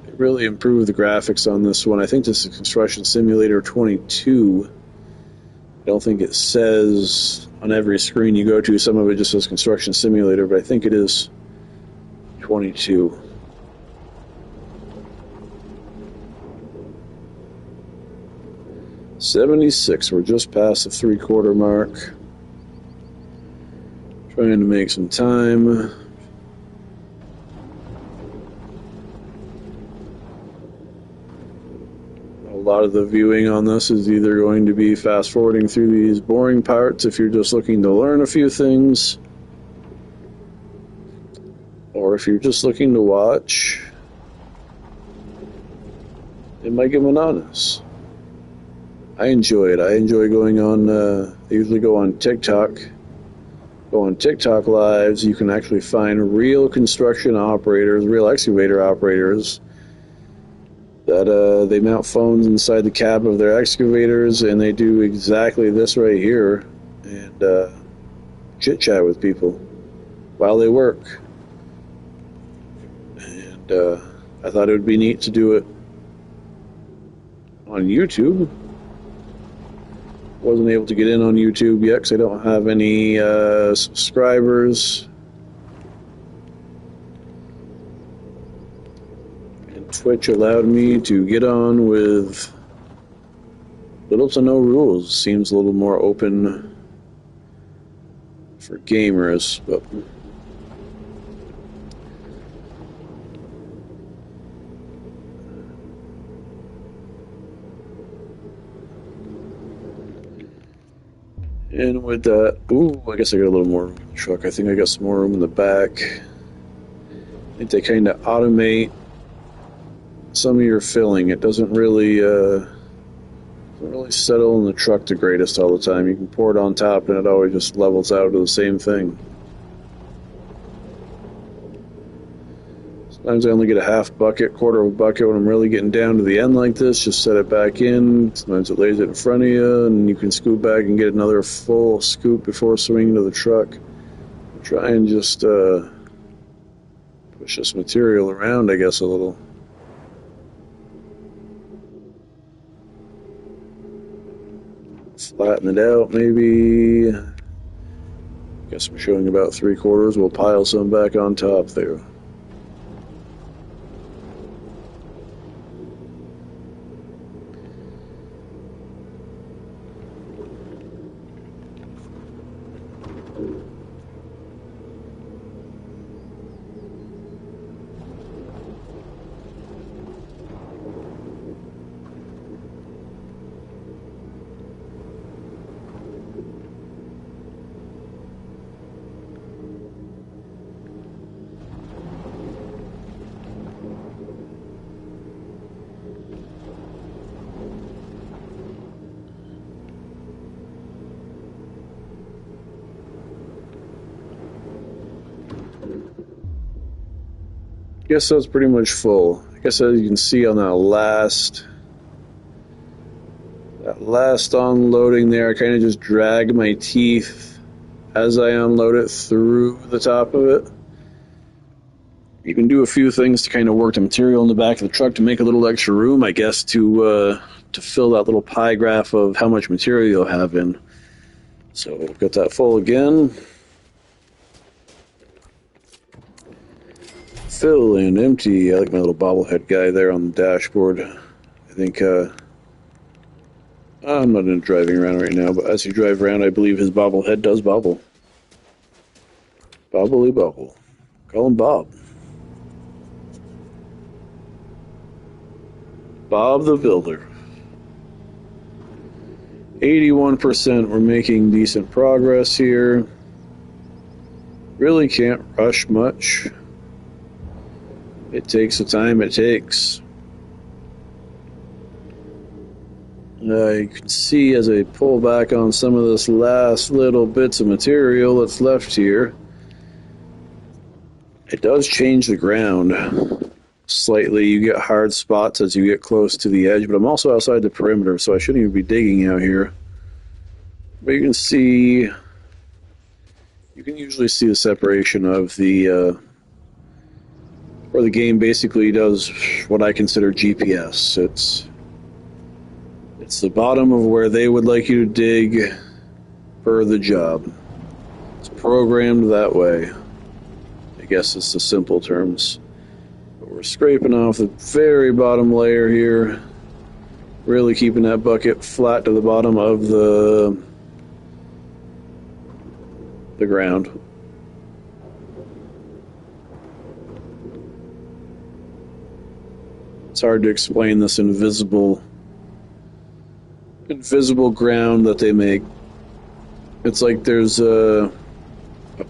it really improved the graphics on this one. I think this is Construction Simulator 22. I don't think it says on every screen you go to, some of it just says Construction Simulator, but I think it is 22. $76, we're just past the 3/4 mark. Trying to make some time. A lot of the viewing on this is either going to be fast forwarding through these boring parts if you're just looking to learn a few things, or if you're just looking to watch. It might get monotonous. I enjoy it. I enjoy going on, I usually go on TikTok. Go on TikTok lives. You can actually find real construction operators, real excavator operators, that they mount phones inside the cab of their excavators, and they do exactly this right here, and chit-chat with people while they work. And I thought it would be neat to do it on YouTube. Wasn't able to get in on YouTube yet because I don't have any subscribers. And Twitch allowed me to get on with little to no rules. Seems a little more open for gamers, but and with that, I guess I got a little more room in the truck. I think I got some more room in the back. I think they kind of automate some of your filling. It doesn't really settle in the truck the greatest all the time. You can pour it on top and it always just levels out to the same thing. Sometimes I only get a half bucket, quarter of a bucket when I'm really getting down to the end like this. Just set it back in. Sometimes it lays it in front of you, and you can scoop back and get another full scoop before swinging to the truck. Try and just push this material around, I guess, a little. Flatten it out, maybe. Guess I'm showing about 3/4. We'll pile some back on top there. Guess that's pretty much full. I guess as you can see on that last unloading there, I kind of just drag my teeth as I unload it through the top of it. You can do a few things to kind of work the material in the back of the truck to make a little extra room, I guess, to fill that little pie graph of how much material you'll have in. So got that full again. Fill and empty. I like my little bobblehead guy there on the dashboard. I think I'm not into driving around right now, but as you drive around, I believe his bobblehead does bobble. Bobbly bobble. Call him Bob. Bob the Builder. 81%. We're making decent progress here. Really can't rush much. It takes the time it takes. You can see as I pull back on some of this last little bits of material that's left here, it does change the ground slightly. You get hard spots as you get close to the edge, but I'm also outside the perimeter, so I shouldn't even be digging out here. But you can usually see the separation of the where the game basically does what I consider GPS. It's the bottom of where they would like you to dig per the job. It's programmed that way. I guess it's the simple terms. But we're scraping off the very bottom layer here, really keeping that bucket flat to the bottom of the ground. It's hard to explain this invisible ground that they make. It's like there's a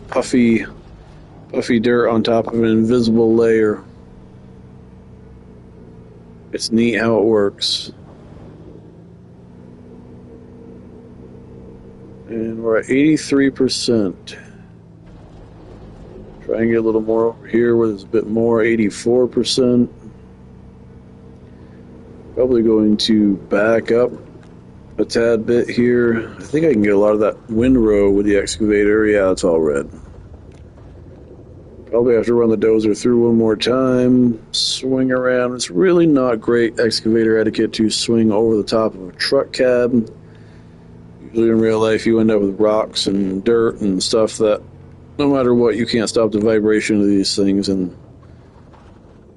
puffy dirt on top of an invisible layer. It's neat how it works. And we're at 83%. Try and get a little more over here where there's a bit more, 84%. Probably going to back up a tad bit here. I think I can get a lot of that windrow with the excavator. Yeah, it's all red. Probably have to run the dozer through one more time, swing around. It's really not great excavator etiquette to swing over the top of a truck cab. Usually in real life you end up with rocks and dirt and stuff that no matter what, you can't stop the vibration of these things, and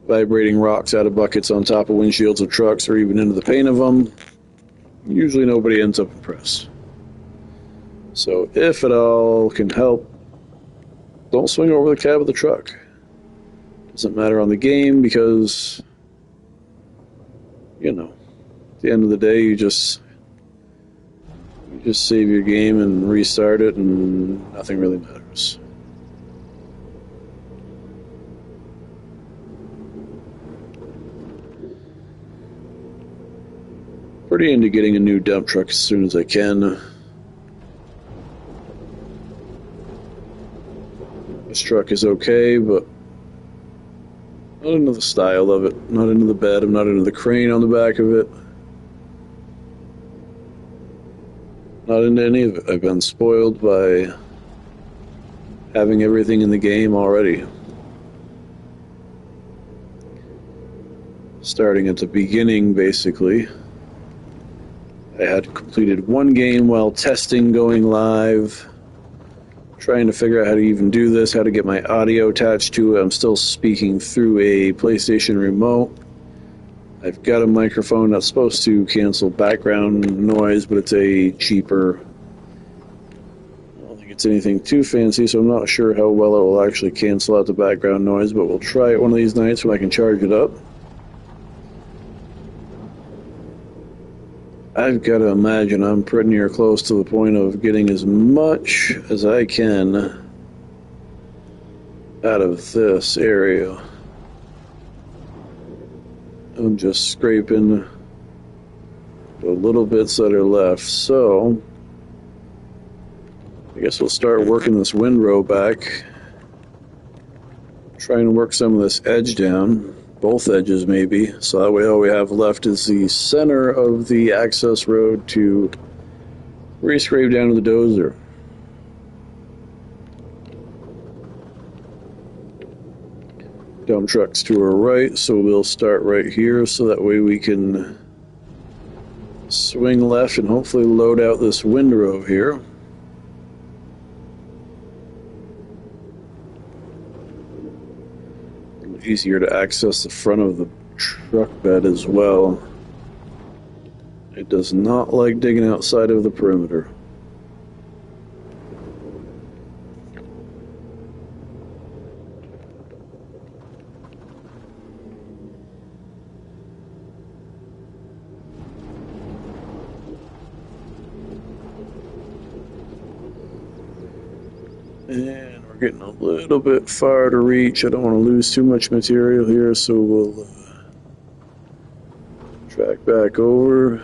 vibrating rocks out of buckets on top of windshields of trucks or even into the paint of them, usually nobody ends up impressed. So if at all can help, don't swing over the cab of the truck. Doesn't matter on the game because, at the end of the day, you just save your game and restart it, and nothing really matters. Pretty into getting a new dump truck as soon as I can. This truck is okay, but not into the style of it, not into the bed, I'm not into the crane on the back of it. Not into any of it. I've been spoiled by having everything in the game already. Starting at the beginning, basically. I had completed one game while testing going live, trying to figure out how to even do this, how to get my audio attached to it. I'm still speaking through a PlayStation remote. I've got a microphone that's supposed to cancel background noise, but it's a cheaper. I don't think it's anything too fancy, so I'm not sure how well it will actually cancel out the background noise, but we'll try it one of these nights when I can charge it up. I've got to imagine I'm pretty near close to the point of getting as much as I can out of this area. I'm just scraping the little bits that are left, so I guess we'll start working this windrow back. Try and work some of this edge down. Both edges maybe, so that way all we have left is the center of the access road to re-scrape down to the dozer. Dump truck's to our right, so we'll start right here so that way we can swing left and hopefully load out this windrow here. Easier to access the front of the truck bed as well. It does not like digging outside of the perimeter. And we're getting a little bit far to reach. I don't want to lose too much material here, so we'll track back over.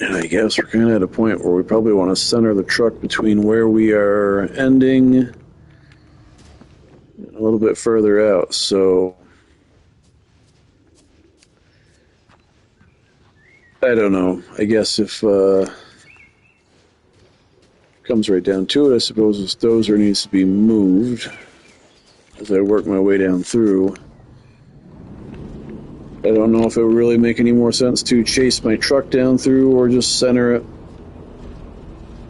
And I guess we're kind of at a point where we probably want to center the truck between where we are ending and a little bit further out. So I don't know. I guess if comes right down to it, I suppose this dozer needs to be moved as I work my way down through. I don't know if it would really make any more sense to chase my truck down through or just center it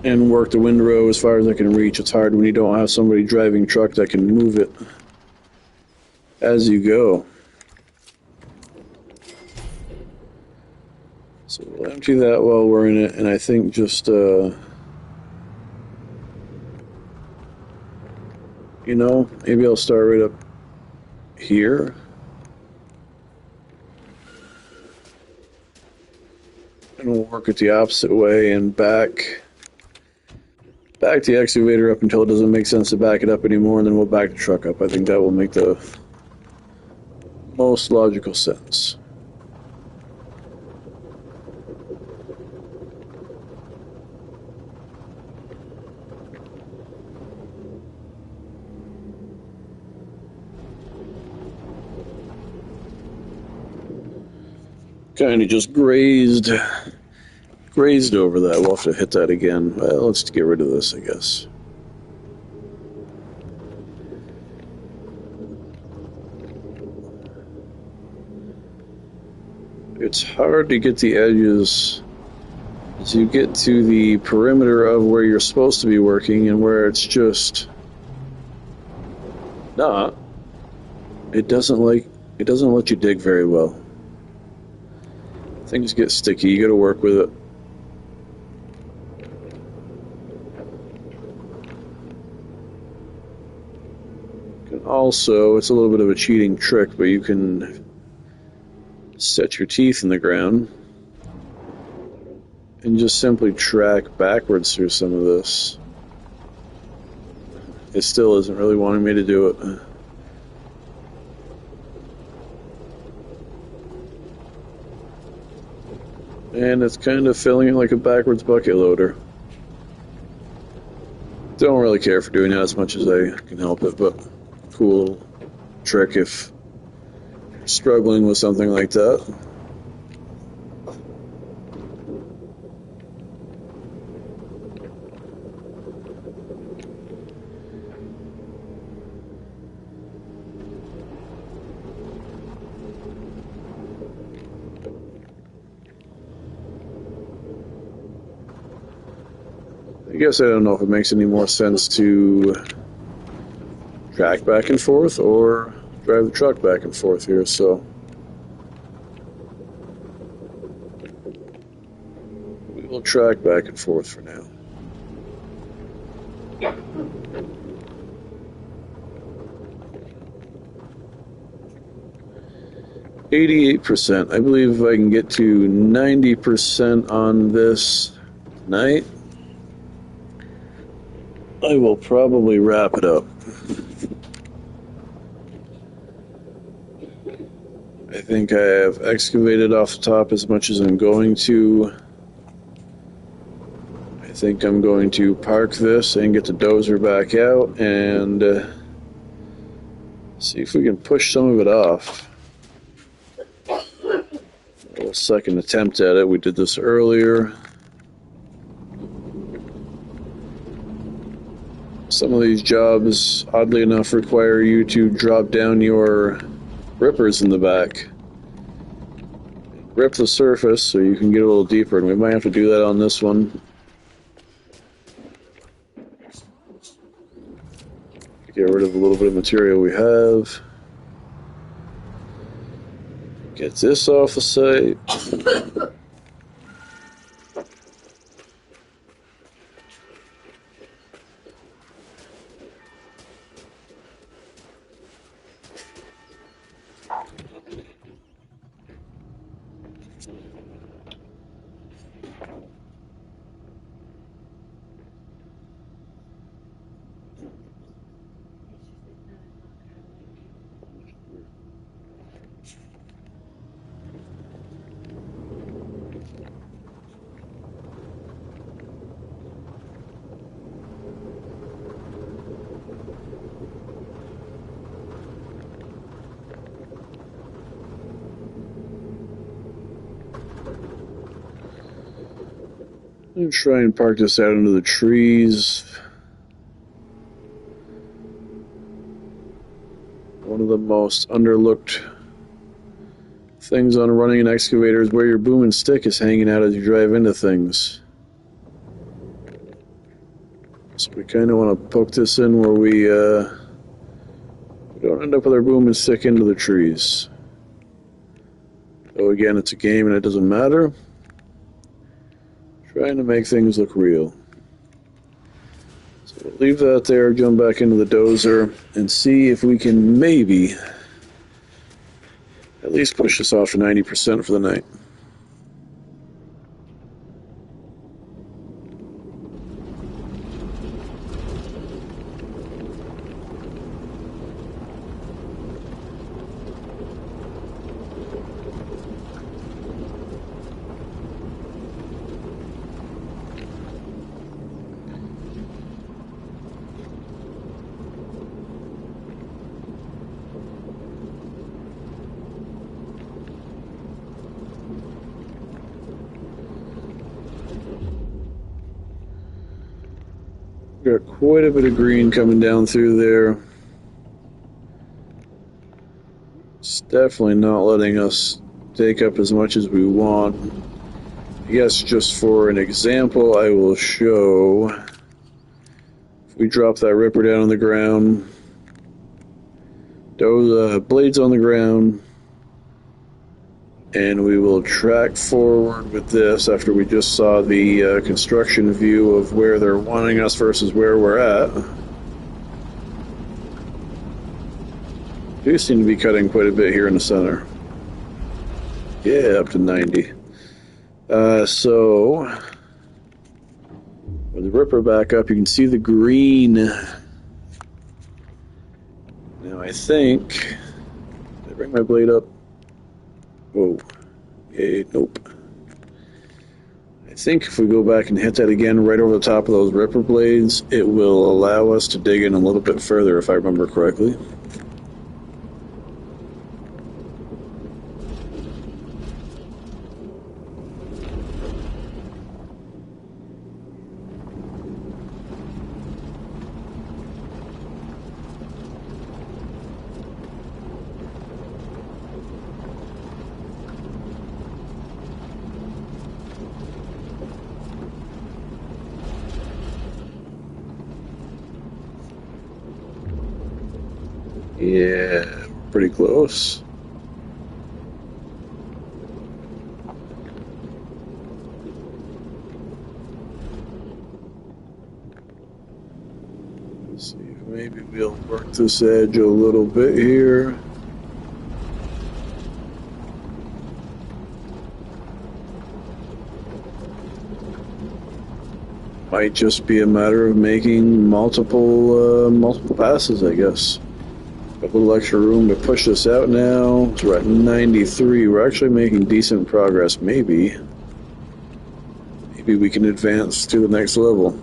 and work the windrow as far as I can reach. It's hard when you don't have somebody driving truck that can move it as you go. So we'll empty that while we're in it, and I think just maybe I'll start right up here. And we'll work it the opposite way and back the excavator up until it doesn't make sense to back it up anymore, and then we'll back the truck up. I think that will make the most logical sense. Kind of just grazed over that. We'll have to hit that again. Well, let's get rid of this, I guess. It's hard to get the edges as you get to the perimeter of where you're supposed to be working and where it's just not. It doesn't let you dig very well. Things get sticky. You got to work with it. Also, it's a little bit of a cheating trick, but you can set your teeth in the ground and just simply track backwards through some of this. It still isn't really wanting me to do it. And it's kind of filling it like a backwards bucket loader. Don't really care for doing that as much as I can help it, but cool trick if you're struggling with something like that. I guess I don't know if it makes any more sense to track back and forth or drive the truck back and forth here, so we will track back and forth for now. %. I believe if I can get to 90% on this tonight, I will probably wrap it up. I think I have excavated off the top as much as I'm going to. I think I'm going to park this and get the dozer back out and see if we can push some of it off. A second attempt at it. We did this earlier. Some of these jobs, oddly enough, require you to drop down your rippers in the back. Rip the surface so you can get a little deeper, and we might have to do that on this one. Get rid of a little bit of material we have. Get this off the site. I'm try and park this out into the trees. One of the most underlooked things on running an excavator is where your boom and stick is hanging out as you drive into things. So we kind of want to poke this in where we don't end up with our boom and stick into the trees. Though again, it's a game and it doesn't matter. Trying to make things look real. So we'll leave that there, jump back into the dozer, and see if we can maybe at least push this off to 90% for the night. Got quite a bit of green coming down through there. It's definitely not letting us take up as much as we want. I guess just for an example, I will show. If we drop that ripper down on the ground, those blades on the ground, and we will track forward with this after we just saw the construction view of where they're wanting us versus where we're at. Do seem to be cutting quite a bit here in the center. Yeah, up to 90. So with the ripper back up, you can see the green. Now I think, did I bring my blade up? Whoa. Yeah, nope. I think if we go back and hit that again right over the top of those ripper blades, it will allow us to dig in a little bit further, if I remember correctly. Yeah, pretty close. Let's see if maybe we'll work this edge a little bit here. Might just be a matter of making multiple passes, I guess. A little extra room to push this out now. So we're at 93. We're actually making decent progress. Maybe we can advance to the next level.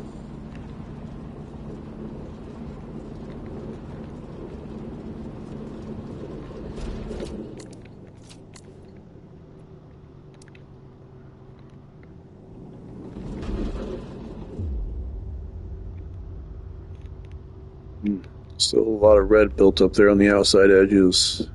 Still a lot of red built up there on the outside edges.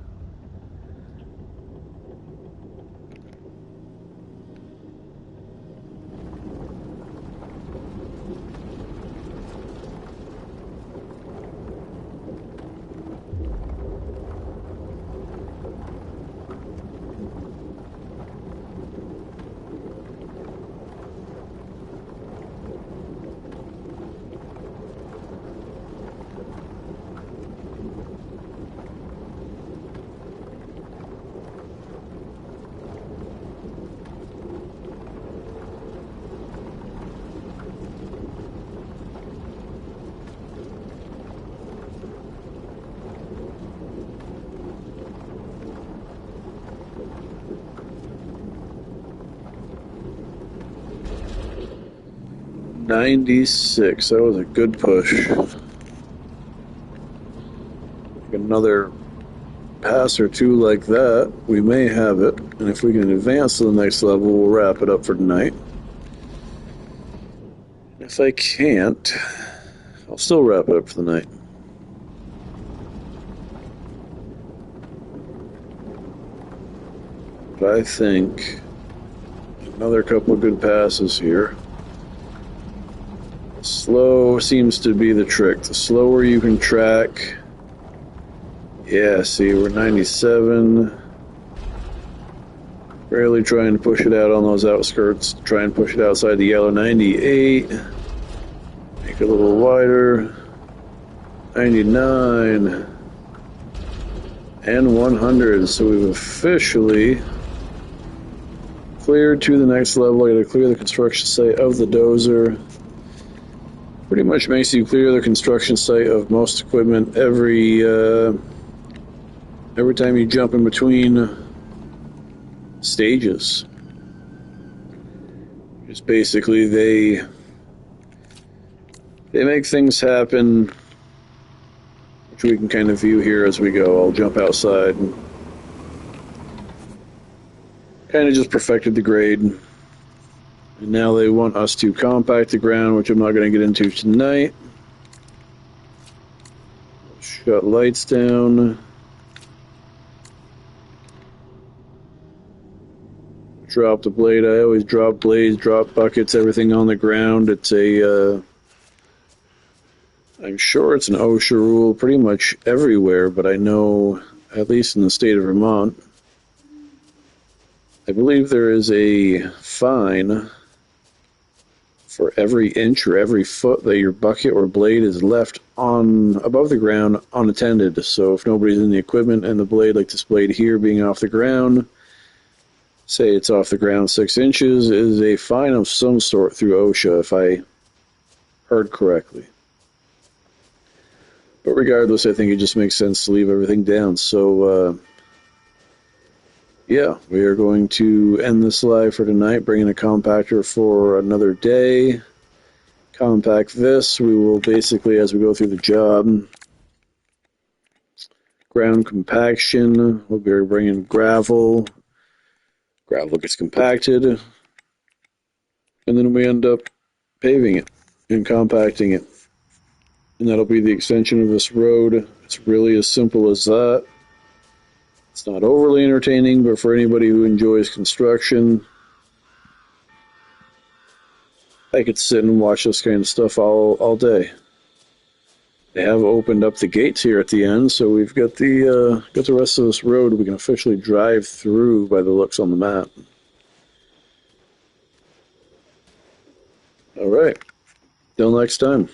.96. That was a good push. Another pass or two like that, we may have it. And if we can advance to the next level, we'll wrap it up for tonight. If I can't, I'll still wrap it up for the night. But I think another couple of good passes here. Slow seems to be the trick. The slower you can track. Yeah, see, we're 97. Barely trying to push it out on those outskirts. Try and push it outside the yellow. 98. Make it a little wider. 99. And 100. So we've officially cleared to the next level. I gotta clear the construction site of the dozer. Pretty much makes you clear the construction site of most equipment every time you jump in between stages. Just basically they make things happen, which we can kind of view here as we go. I'll jump outside and kind of just perfected the grade. And now they want us to compact the ground, which I'm not going to get into tonight. Shut lights down. Drop the blade. I always drop blades, drop buckets, everything on the ground. It's a, I'm sure it's an OSHA rule pretty much everywhere, but I know, at least in the state of Vermont, I believe there is a fine for every inch or every foot that your bucket or blade is left on above the ground unattended. So if nobody's in the equipment and the blade, like this blade here being off the ground, say it's off the ground 6 inches, is a fine of some sort through OSHA, if I heard correctly. But regardless, I think it just makes sense to leave everything down. So, yeah, we are going to end this live for tonight, bring in a compactor for another day. Compact this. We will basically, as we go through the job, ground compaction. We'll be bringing gravel. Gravel gets compacted. And then we end up paving it and compacting it. And that'll be the extension of this road. It's really as simple as that. It's not overly entertaining, but for anybody who enjoys construction, I could sit and watch this kind of stuff all day. They have opened up the gates here at the end, so we've got the rest of this road we can officially drive through by the looks on the map. All right. Till next time.